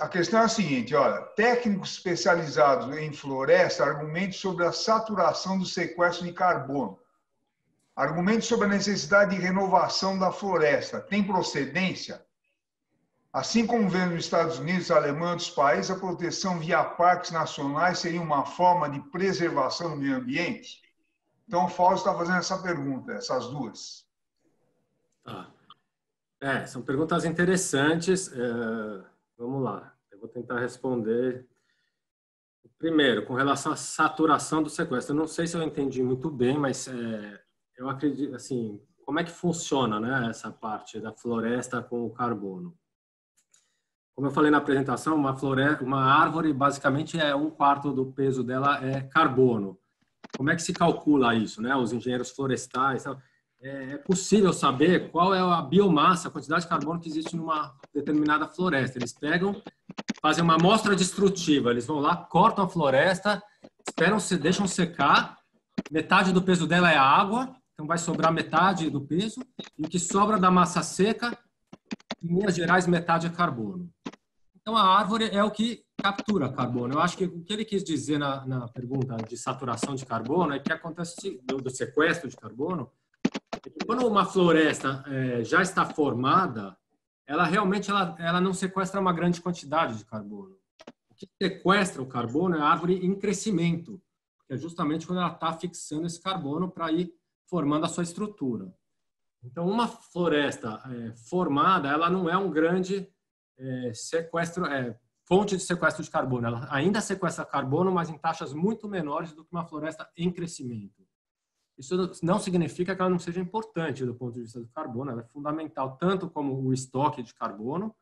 A questão é a seguinte, olha, técnicos especializados em floresta argumentam sobre a saturação do sequestro de carbono. Argumentos sobre a necessidade de renovação da floresta. Tem procedência? Assim como vê nos Estados Unidos, Alemanha e outros países, a proteção via parques nacionais seria uma forma de preservação do meio ambiente? Então, o Fausto está fazendo essa pergunta, essas duas. Tá. São perguntas interessantes. Vamos lá, eu vou tentar responder. Primeiro, com relação à saturação do sequestro, eu não sei se eu entendi muito bem, mas eu acredito, assim, como é que funciona, né, essa parte da floresta com o carbono? Como eu falei na apresentação, uma árvore, basicamente, 1/4 do peso dela é carbono. Como é que se calcula isso, né? Os engenheiros florestais. É possível saber qual é a biomassa, a quantidade de carbono que existe numa determinada floresta. Eles pegam, fazem uma amostra destrutiva. Eles vão lá, cortam a floresta, deixam secar. Metade do peso dela é a água, então vai sobrar metade do peso. E o que sobra da massa seca, em linhas gerais, metade é carbono. Então, a árvore é o que captura carbono. Eu acho que o que ele quis dizer na pergunta de saturação de carbono é que acontece do sequestro de carbono, é que quando uma floresta já está formada, ela realmente ela não sequestra uma grande quantidade de carbono. O que sequestra o carbono é a árvore em crescimento, que é justamente quando ela está fixando esse carbono para ir formando a sua estrutura. Então, uma floresta formada, ela não é um grande fonte de sequestro de carbono. Ela ainda sequestra carbono, mas em taxas muito menores do que uma floresta em crescimento. Isso não significa que ela não seja importante do ponto de vista do carbono, ela é fundamental tanto como o estoque de carbono,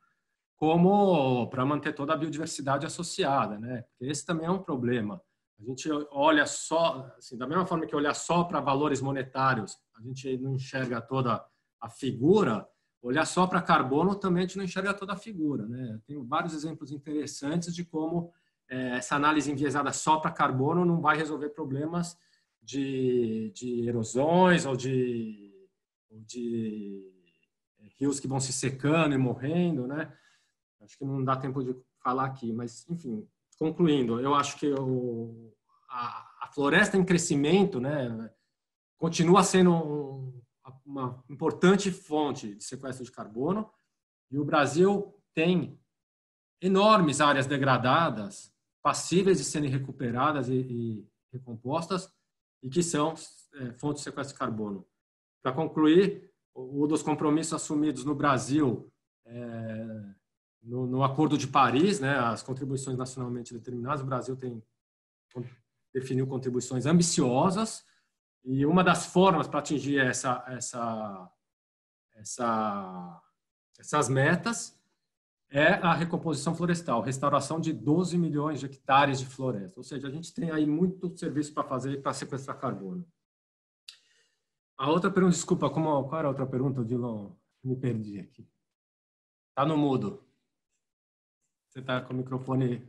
como para manter toda a biodiversidade associada, né? Porque esse também é um problema. A gente olha só, assim, da mesma forma que olhar só para valores monetários, a gente não enxerga toda a figura. Olhar só para carbono também a gente não enxerga toda a figura, né? Tem vários exemplos interessantes de como essa análise enviesada só para carbono não vai resolver problemas de erosões ou de rios que vão se secando e morrendo, né? Acho que não dá tempo de falar aqui, mas, enfim, concluindo, eu acho que a floresta em crescimento, né, continua sendo uma importante fonte de sequestro de carbono, e o Brasil tem enormes áreas degradadas, passíveis de serem recuperadas e recompostas, e que são fontes de sequestro de carbono. Para concluir, um dos compromissos assumidos no Brasil no Acordo de Paris, né, as contribuições nacionalmente determinadas, o Brasil definiu contribuições ambiciosas, e uma das formas para atingir essas metas é a recomposição florestal, restauração de 12 milhões de hectares de floresta. Ou seja, a gente tem aí muito serviço para fazer para sequestrar carbono. A outra pergunta, desculpa, qual era a outra pergunta, Dilon? Me perdi aqui. Está no mudo. Você está com o microfone...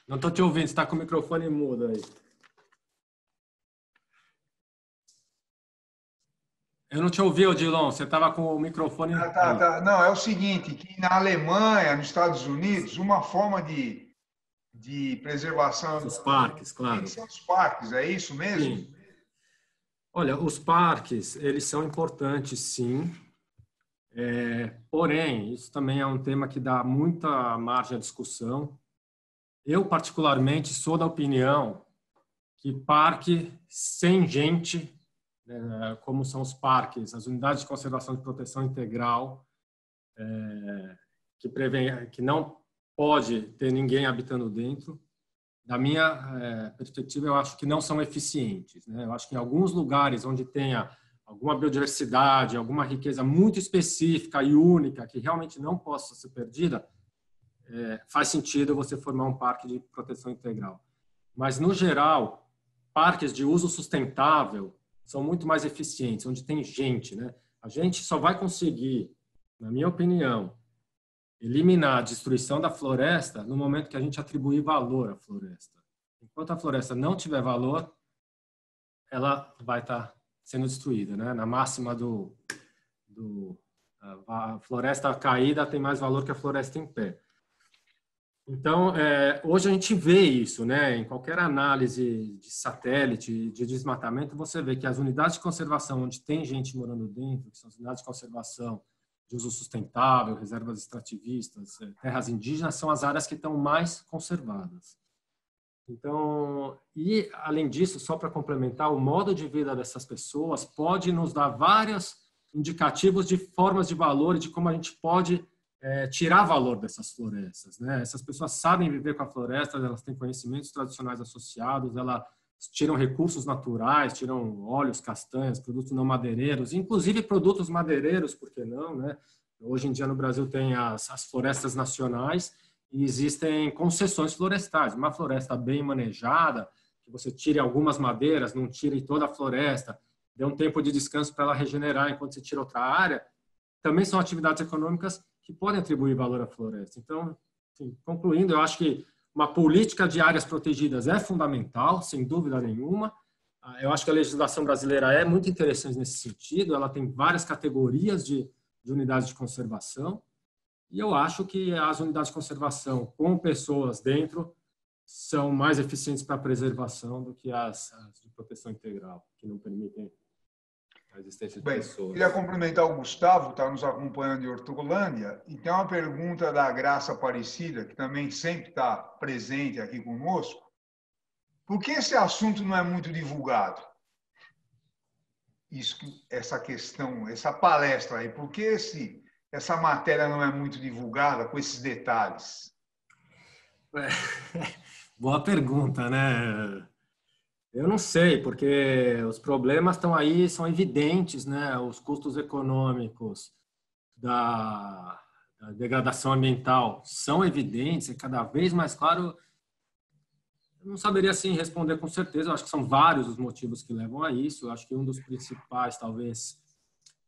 Não estou te ouvindo, você está com o microfone mudo aí. Eu não te ouvi, Odilon, você estava com o microfone aí. Tá. Não, é o seguinte, que na Alemanha, nos Estados Unidos, uma forma de preservação Os parques, claro. são os parques, é isso mesmo? Sim. Olha, os parques, eles são importantes, sim. Porém, isso também é um tema que dá muita margem à discussão. Eu, particularmente, sou da opinião que parque sem gente, como são os parques, as unidades de conservação e proteção integral, que não pode ter ninguém habitando dentro, da minha perspectiva, eu acho que não são eficientes, né? Eu acho que em alguns lugares onde tenha alguma biodiversidade, alguma riqueza muito específica e única, que realmente não possa ser perdida, faz sentido você formar um parque de proteção integral. Mas, no geral, parques de uso sustentável são muito mais eficientes, onde tem gente, né? A gente só vai conseguir, na minha opinião, eliminar a destruição da floresta no momento que a gente atribuir valor à floresta. Enquanto a floresta não tiver valor, ela vai estar sendo destruída, né? Na máxima a floresta caída tem mais valor que a floresta em pé. Então, hoje a gente vê isso, né? Em qualquer análise de satélite, de desmatamento, você vê que as unidades de conservação onde tem gente morando dentro, que são as unidades de conservação de uso sustentável, reservas extrativistas, terras indígenas, são as áreas que estão mais conservadas. Então, e além disso, só para complementar, o modo de vida dessas pessoas pode nos dar vários indicativos de formas de valor e de como a gente pode tirar valor dessas florestas, né? Essas pessoas sabem viver com a floresta, elas têm conhecimentos tradicionais associados, elas tiram recursos naturais, tiram óleos, castanhas, produtos não madeireiros, inclusive produtos madeireiros, por que não, né? Hoje em dia no Brasil tem as florestas nacionais e existem concessões florestais. Uma floresta bem manejada, que você tire algumas madeiras, não tire toda a floresta, dê um tempo de descanso para ela regenerar enquanto você tira outra área, também são atividades econômicas que podem atribuir valor à floresta. Então, enfim, concluindo, eu acho que uma política de áreas protegidas é fundamental, sem dúvida nenhuma. Eu acho que a legislação brasileira é muito interessante nesse sentido, ela tem várias categorias de unidades de conservação, e eu acho que as unidades de conservação com pessoas dentro são mais eficientes para a preservação do que as de proteção integral, que não permitem a existência de pessoas. Queria cumprimentar o Gustavo, que está nos acompanhando de Hortolândia, e tem uma pergunta da Graça Aparecida, que também sempre está presente aqui conosco. Por que esse assunto não é muito divulgado? Essa questão, essa palestra aí, por que essa matéria não é muito divulgada com esses detalhes? Boa pergunta, né? Eu não sei, porque os problemas estão aí, são evidentes, né? Os custos econômicos da degradação ambiental são evidentes, é cada vez mais claro. Eu não saberia assim responder com certeza, eu acho que são vários os motivos que levam a isso. Eu acho que um dos principais talvez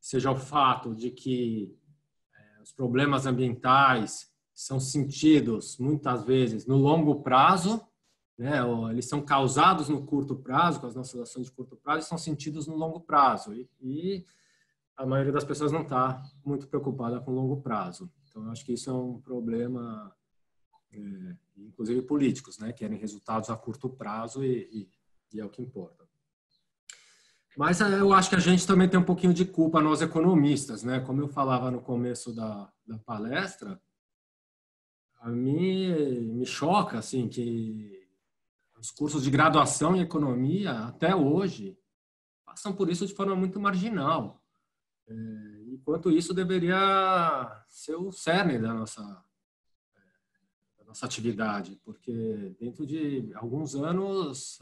seja o fato de que os problemas ambientais são sentidos muitas vezes no longo prazo, né? Eles são causados no curto prazo, com as nossas ações de curto prazo, e são sentidos no longo prazo. E a maioria das pessoas não está muito preocupada com o longo prazo. Então, eu acho que isso é um problema, inclusive políticos, né? Querem resultados a curto prazo e é o que importa. Mas eu acho que a gente também tem um pouquinho de culpa, nós economistas, né? Como eu falava no começo da palestra, a mim me choca assim, que os cursos de graduação em economia, até hoje, passam por isso de forma muito marginal. Enquanto isso deveria ser o cerne da nossa atividade, porque dentro de alguns anos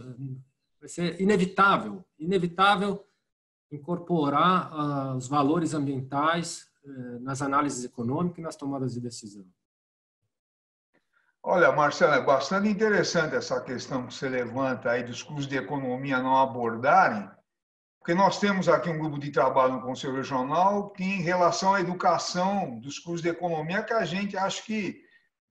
vai ser inevitável incorporar os valores ambientais nas análises econômicas e nas tomadas de decisão. Olha, Marcelo, é bastante interessante essa questão que você levanta aí dos cursos de economia não abordarem, porque nós temos aqui um grupo de trabalho no Conselho Regional que, em relação à educação dos cursos de economia, que a gente acha que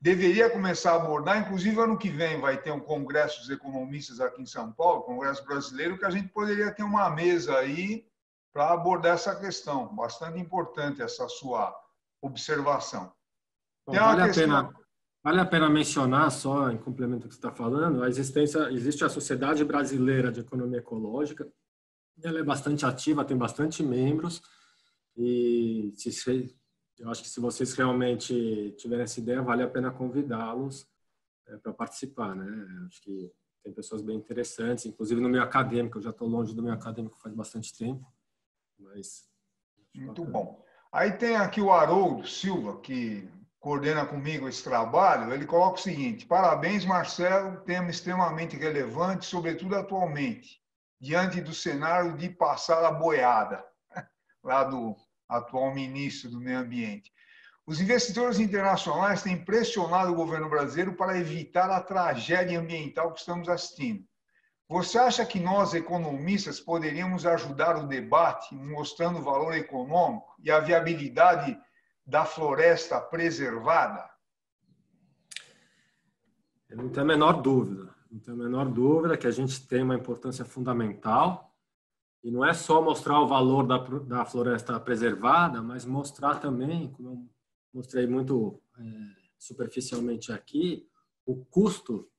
deveria começar a abordar, inclusive ano que vem vai ter um congresso dos economistas aqui em São Paulo, congresso brasileiro, que a gente poderia ter uma mesa aí para abordar essa questão. Bastante importante essa sua observação. Bom, Tem uma questão... vale a pena mencionar, só em complemento ao que você está falando, existe a Sociedade Brasileira de Economia Ecológica, ela é bastante ativa, tem bastante membros, e eu acho que se vocês realmente tiverem essa ideia, vale a pena convidá-los para participar, né? Acho que tem pessoas bem interessantes, inclusive no meio acadêmico, eu já estou longe do meio acadêmico faz bastante tempo, mas... Muito bom. Aí tem aqui o Haroldo Silva, que coordena comigo esse trabalho, ele coloca o seguinte: parabéns, Marcelo, tema extremamente relevante, sobretudo atualmente, diante do cenário de passar a boiada, lá do atual ministro do Meio Ambiente. Os investidores internacionais têm pressionado o governo brasileiro para evitar a tragédia ambiental que estamos assistindo. Você acha que nós, economistas, poderíamos ajudar o debate mostrando o valor econômico e a viabilidade da floresta preservada? Eu não tenho a menor dúvida. Não tenho a menor dúvida que a gente tem uma importância fundamental. E não é só mostrar o valor da floresta preservada, mas mostrar também, como eu mostrei muito superficialmente aqui, o custo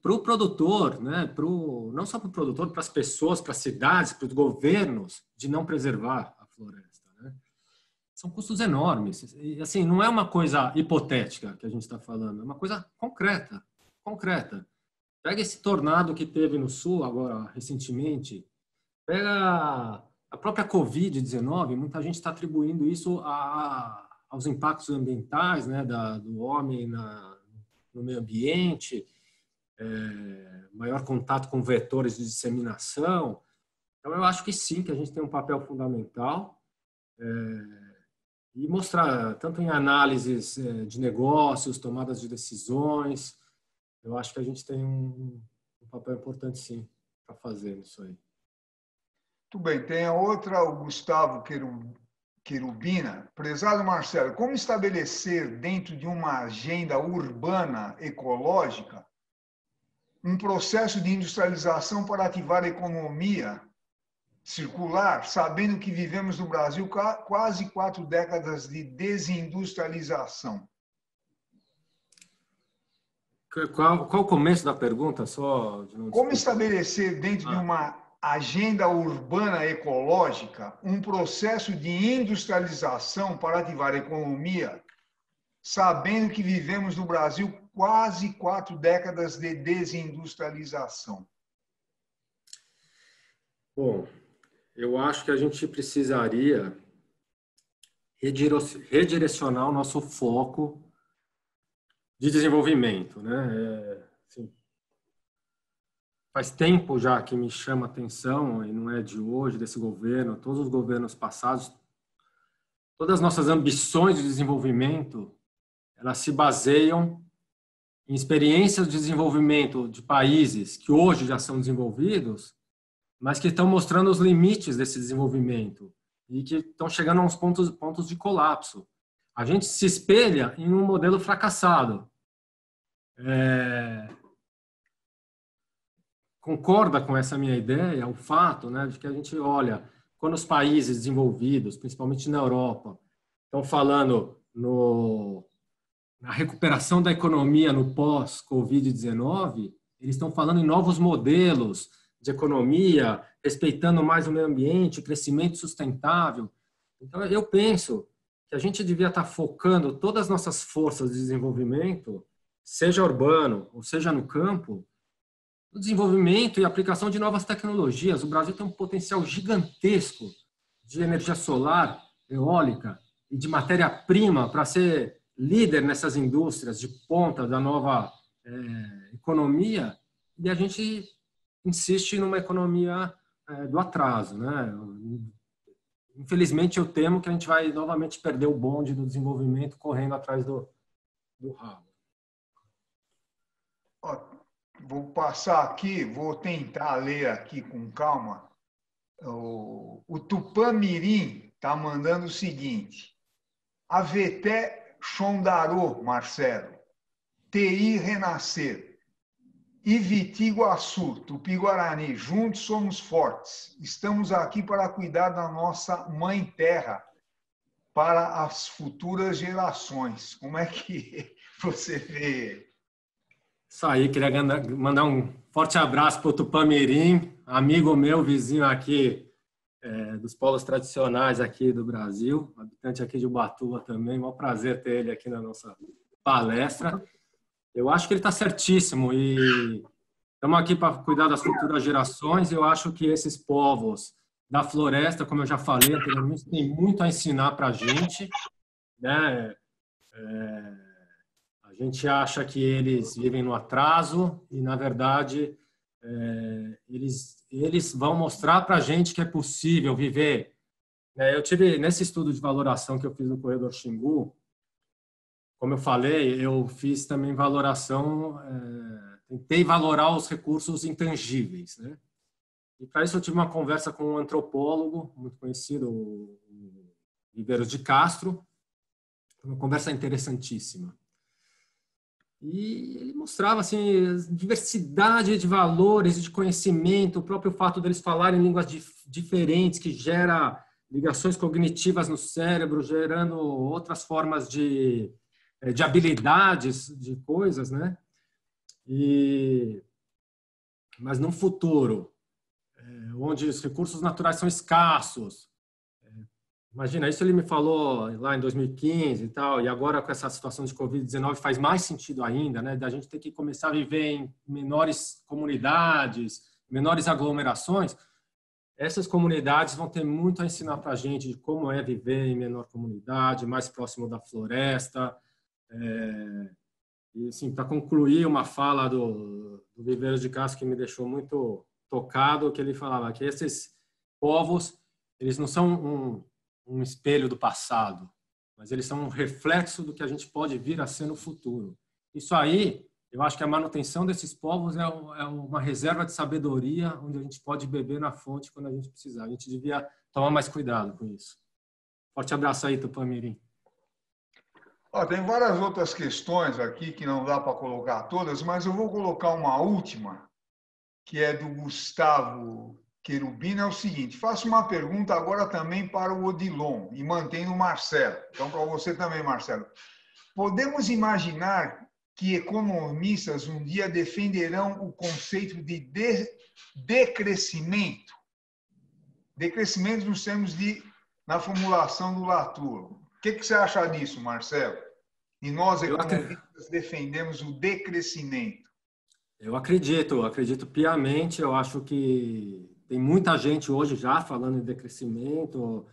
para o produtor, né? Não só para o produtor, para as pessoas, para as cidades, para os governos, de não preservar a floresta. Né? São custos enormes. E, assim, não é uma coisa hipotética que a gente está falando, é uma coisa concreta. Concreta. Pega esse tornado que teve no sul, agora, recentemente, pega a própria Covid-19, muita gente está atribuindo isso aos impactos ambientais, né, do homem no meio ambiente, maior contato com vetores de disseminação. Então, eu acho que sim, que a gente tem um papel fundamental e mostrar, tanto em análises de negócios, tomadas de decisões, eu acho que a gente tem um papel importante, sim, para fazer isso aí. Muito bem, tem a outra, o Gustavo Querubina. Prezado Marcelo, como estabelecer dentro de uma agenda urbana ecológica um processo de industrialização para ativar a economia circular, sabendo que vivemos no Brasil quase 4 décadas de desindustrialização? Qual o começo da pergunta? Só de não Como desculpa. estabelecer dentro de uma agenda urbana ecológica um processo de industrialização para ativar a economia, sabendo que vivemos no Brasil quase 4 décadas de desindustrialização? Bom, eu acho que a gente precisaria redirecionar o nosso foco de desenvolvimento, né? Assim, faz tempo já que me chama a atenção, e não é de hoje, desse governo, todos os governos passados, todas as nossas ambições de desenvolvimento, elas se baseiam em experiências de desenvolvimento de países que hoje já são desenvolvidos, mas que estão mostrando os limites desse desenvolvimento e que estão chegando a uns pontos de colapso. A gente se espelha em um modelo fracassado. Concorda com essa minha ideia, o fato, né, de que a gente olha, quando os países desenvolvidos, principalmente na Europa, estão falando na recuperação da economia no pós-Covid-19, eles estão falando em novos modelos de economia, respeitando mais o meio ambiente, crescimento sustentável. Então, eu penso que a gente devia estar focando todas as nossas forças de desenvolvimento, seja urbano ou seja no campo, no desenvolvimento e aplicação de novas tecnologias. O Brasil tem um potencial gigantesco de energia solar, eólica e de matéria-prima para ser líder nessas indústrias de ponta da nova economia, e a gente insiste numa economia do atraso, né? Infelizmente, eu temo que a gente vai novamente perder o bonde do desenvolvimento correndo atrás do rabo. Vou passar aqui, vou tentar ler aqui com calma. O Tupã Mirim está mandando o seguinte: a VTE Chondarô, Marcelo, TI Renascer, Iviti-Guaçu, Tupi-Guarani, juntos somos fortes. Estamos aqui para cuidar da nossa mãe terra, para as futuras gerações. Como é que você vê? Isso aí, queria mandar um forte abraço para o Tupamirim, amigo meu, vizinho aqui dos povos tradicionais aqui do Brasil, habitante aqui de Ubatuba também. É um prazer ter ele aqui na nossa palestra. Eu acho que ele está certíssimo e estamos aqui para cuidar das futuras gerações. Eu acho que esses povos da floresta, como eu já falei anteriormente, têm muito a ensinar para a gente, né? A gente acha que eles vivem no atraso e, na verdade, eles vão mostrar para a gente que é possível viver. Eu tive, nesse estudo de valoração que eu fiz no Corredor Xingu, como eu falei, eu fiz também valoração, tentei valorar os recursos intangíveis, né? E para isso eu tive uma conversa com um antropólogo muito conhecido, o Viveiros de Castro, uma conversa interessantíssima. E ele mostrava assim, a diversidade de valores, de conhecimento, o próprio fato deles falarem línguas diferentes, que gera ligações cognitivas no cérebro, gerando outras formas de habilidades, de coisas, né? Mas num futuro, onde os recursos naturais são escassos, imagina, isso ele me falou lá em 2015 e tal, e agora com essa situação de Covid-19 faz mais sentido ainda, né? Da gente ter que começar a viver em menores comunidades, menores aglomerações. Essas comunidades vão ter muito a ensinar para a gente de como é viver em menor comunidade, mais próximo da floresta. E, assim, para concluir uma fala do Viveiros de Castro que me deixou muito tocado, que ele falava que esses povos, eles não são um espelho do passado, mas eles são um reflexo do que a gente pode vir a ser no futuro. Isso aí, eu acho que a manutenção desses povos é uma reserva de sabedoria onde a gente pode beber na fonte quando a gente precisar. A gente devia tomar mais cuidado com isso. Forte abraço aí, Tupamirim. Tem várias outras questões aqui que não dá para colocar todas, mas eu vou colocar uma última, que é do Gustavo Querubino, é o seguinte: faço uma pergunta agora também para o Odilon e mantendo o Marcelo. Então, para você também, Marcelo. Podemos imaginar que economistas um dia defenderão o conceito de decrescimento? Decrescimento nos termos na formulação do Latour. O que você acha disso, Marcelo? E nós, economistas, defendemos o decrescimento. Eu acredito piamente. Eu acho que tem muita gente hoje já falando em decrescimento. Ou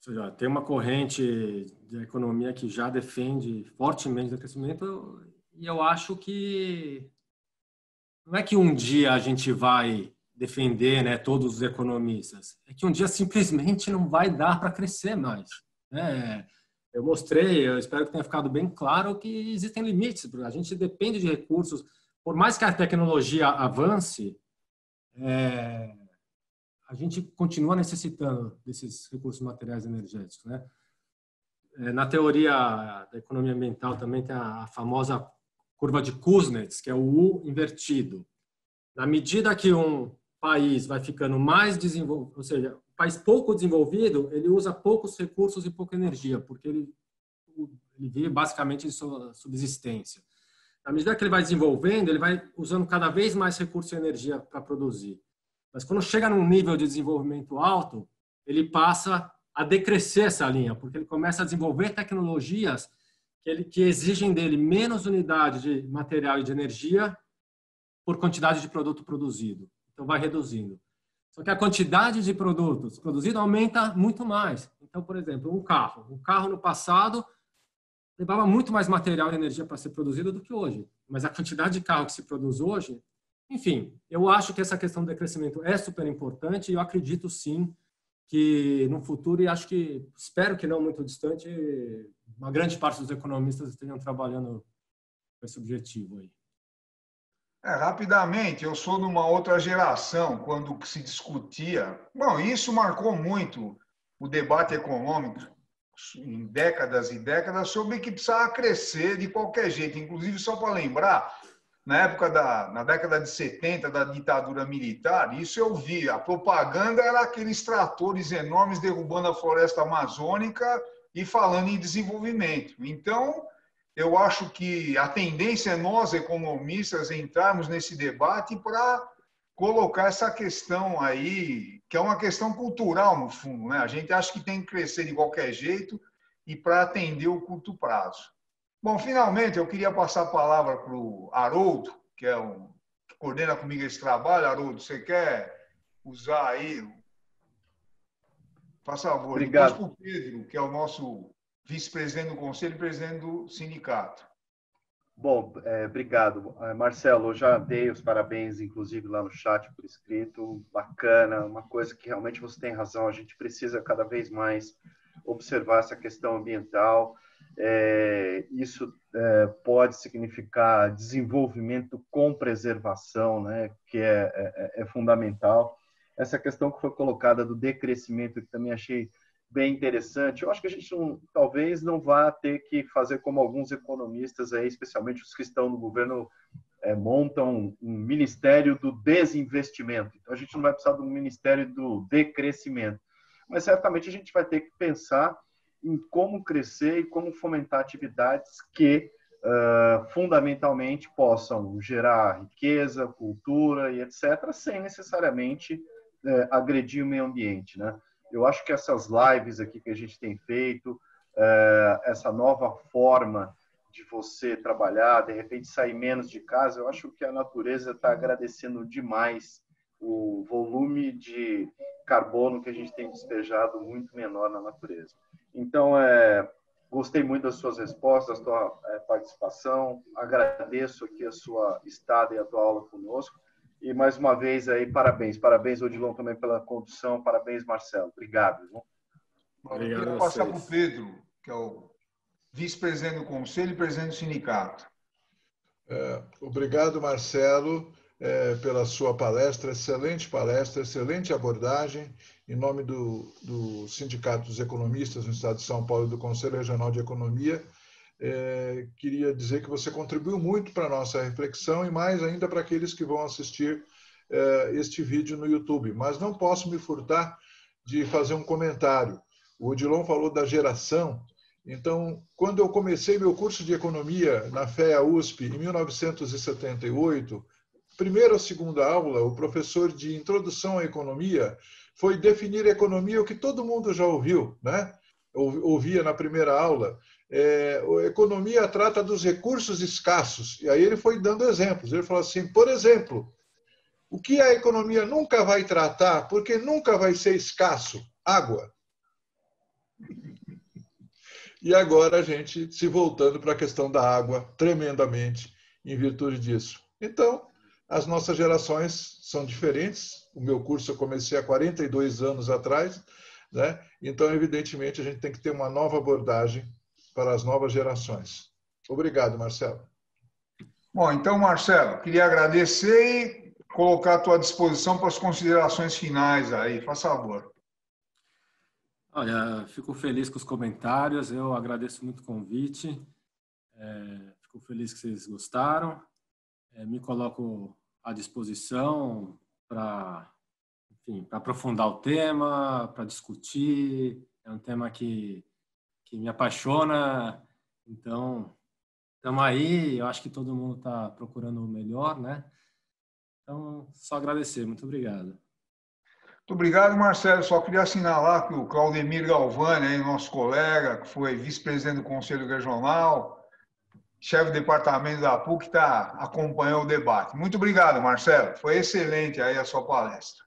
seja, tem uma corrente de economia que já defende fortemente o decrescimento. E eu acho que não é que um dia a gente vai defender, né, todos os economistas. É que um dia simplesmente não vai dar para crescer mais. Eu mostrei, eu espero que tenha ficado bem claro que existem limites. A gente depende de recursos. Por mais que a tecnologia avance, a gente continua necessitando desses recursos materiais energéticos, né? Na teoria da economia ambiental também tem a famosa curva de Kuznets, que é o U invertido. Na medida que um país vai ficando mais desenvolvido, ou seja, um país pouco desenvolvido, ele usa poucos recursos e pouca energia, porque ele vive basicamente de sua subsistência. Na medida que ele vai desenvolvendo, ele vai usando cada vez mais recursos e energia para produzir. Mas quando chega num nível de desenvolvimento alto, ele passa a decrescer essa linha, porque ele começa a desenvolver tecnologias que exigem dele menos unidade de material e de energia por quantidade de produto produzido. Então, vai reduzindo. Só que a quantidade de produtos produzidos aumenta muito mais. Então, por exemplo, um carro no passado levava muito mais material e energia para ser produzido do que hoje. Mas a quantidade de carro que se produz hoje, enfim, eu acho que essa questão do decrescimento é super importante e eu acredito sim que no futuro, e espero que não muito distante, uma grande parte dos economistas estejam trabalhando com esse objetivo aí. Rapidamente, eu sou de uma outra geração, quando se discutia. Bom, isso marcou muito o debate econômico em décadas e décadas sobre que precisava crescer de qualquer jeito. Inclusive, só para lembrar, na década de 70, da ditadura militar, isso eu vi. A propaganda era aqueles tratores enormes derrubando a floresta amazônica e falando em desenvolvimento. Então, eu acho que a tendência é nós, economistas, entrarmos nesse debate para colocar essa questão aí, que é uma questão cultural, no fundo, né? A gente acha que tem que crescer de qualquer jeito e para atender o curto prazo. Bom, finalmente, eu queria passar a palavra para o Haroldo, que coordena comigo esse trabalho. Haroldo, você quer usar aí? Por favor. Obrigado. Depois para o Pedro, que é o nosso vice-presidente do Conselho e presidente do sindicato. Bom, obrigado. Marcelo, eu já dei os parabéns, inclusive, lá no chat por escrito. Bacana, uma coisa que realmente você tem razão, a gente precisa cada vez mais observar essa questão ambiental. Isso pode significar desenvolvimento com preservação, né, que é fundamental. Essa questão que foi colocada do decrescimento, que também achei bem interessante. Eu acho que a gente talvez não vá ter que fazer como alguns economistas, aí, especialmente os que estão no governo, montam um ministério do desinvestimento. Então, a gente não vai precisar do ministério do decrescimento. Mas, certamente, a gente vai ter que pensar em como crescer e como fomentar atividades que, fundamentalmente, possam gerar riqueza, cultura e etc., sem necessariamente agredir o meio ambiente, né? Eu acho que essas lives aqui que a gente tem feito, essa nova forma de você trabalhar, de repente sair menos de casa, eu acho que a natureza está agradecendo demais o volume de carbono que a gente tem despejado muito menor na natureza. Então, gostei muito das suas respostas, da sua participação, agradeço aqui a sua estada e a tua aula conosco. E, mais uma vez, aí, parabéns. Parabéns, Odilon, também pela condução. Parabéns, Marcelo. Obrigado. Obrigado. Eu queria passar para o Pedro, que é o vice-presidente do Conselho e presidente do sindicato. Obrigado, Marcelo, pela sua palestra, excelente abordagem. Em nome do Sindicato dos Economistas no Estado de São Paulo e do Conselho Regional de Economia, queria dizer que você contribuiu muito para a nossa reflexão e mais ainda para aqueles que vão assistir este vídeo no YouTube. Mas não posso me furtar de fazer um comentário. O Odilon falou da geração. Então, quando eu comecei meu curso de economia na FEA-USP em 1978, primeira ou segunda aula, o professor de introdução à economia foi definir a economia, o que todo mundo já ouviu, né? Ouvia na primeira aula. A economia trata dos recursos escassos. E aí ele foi dando exemplos. Ele falou assim, por exemplo, o que a economia nunca vai tratar, porque nunca vai ser escasso? Água. E agora a gente se voltando para a questão da água, tremendamente, em virtude disso. Então, as nossas gerações são diferentes. O meu curso eu comecei há 42 anos atrás, né? Então, evidentemente, a gente tem que ter uma nova abordagem para as novas gerações. Obrigado, Marcelo. Bom, então, Marcelo, queria agradecer e colocar à tua disposição para as considerações finais aí. Faça favor. Olha, fico feliz com os comentários, eu agradeço muito o convite, fico feliz que vocês gostaram, me coloco à disposição para aprofundar o tema, para discutir, é um tema que me apaixona, então estamos aí, eu acho que todo mundo está procurando o melhor, né? Então, só agradecer, muito obrigado. Muito obrigado, Marcelo. Só queria assinalar que o Claudemir Galvani, nosso colega, que foi vice-presidente do Conselho Regional, chefe do departamento da PUC, está acompanhando o debate. Muito obrigado, Marcelo. Foi excelente aí a sua palestra.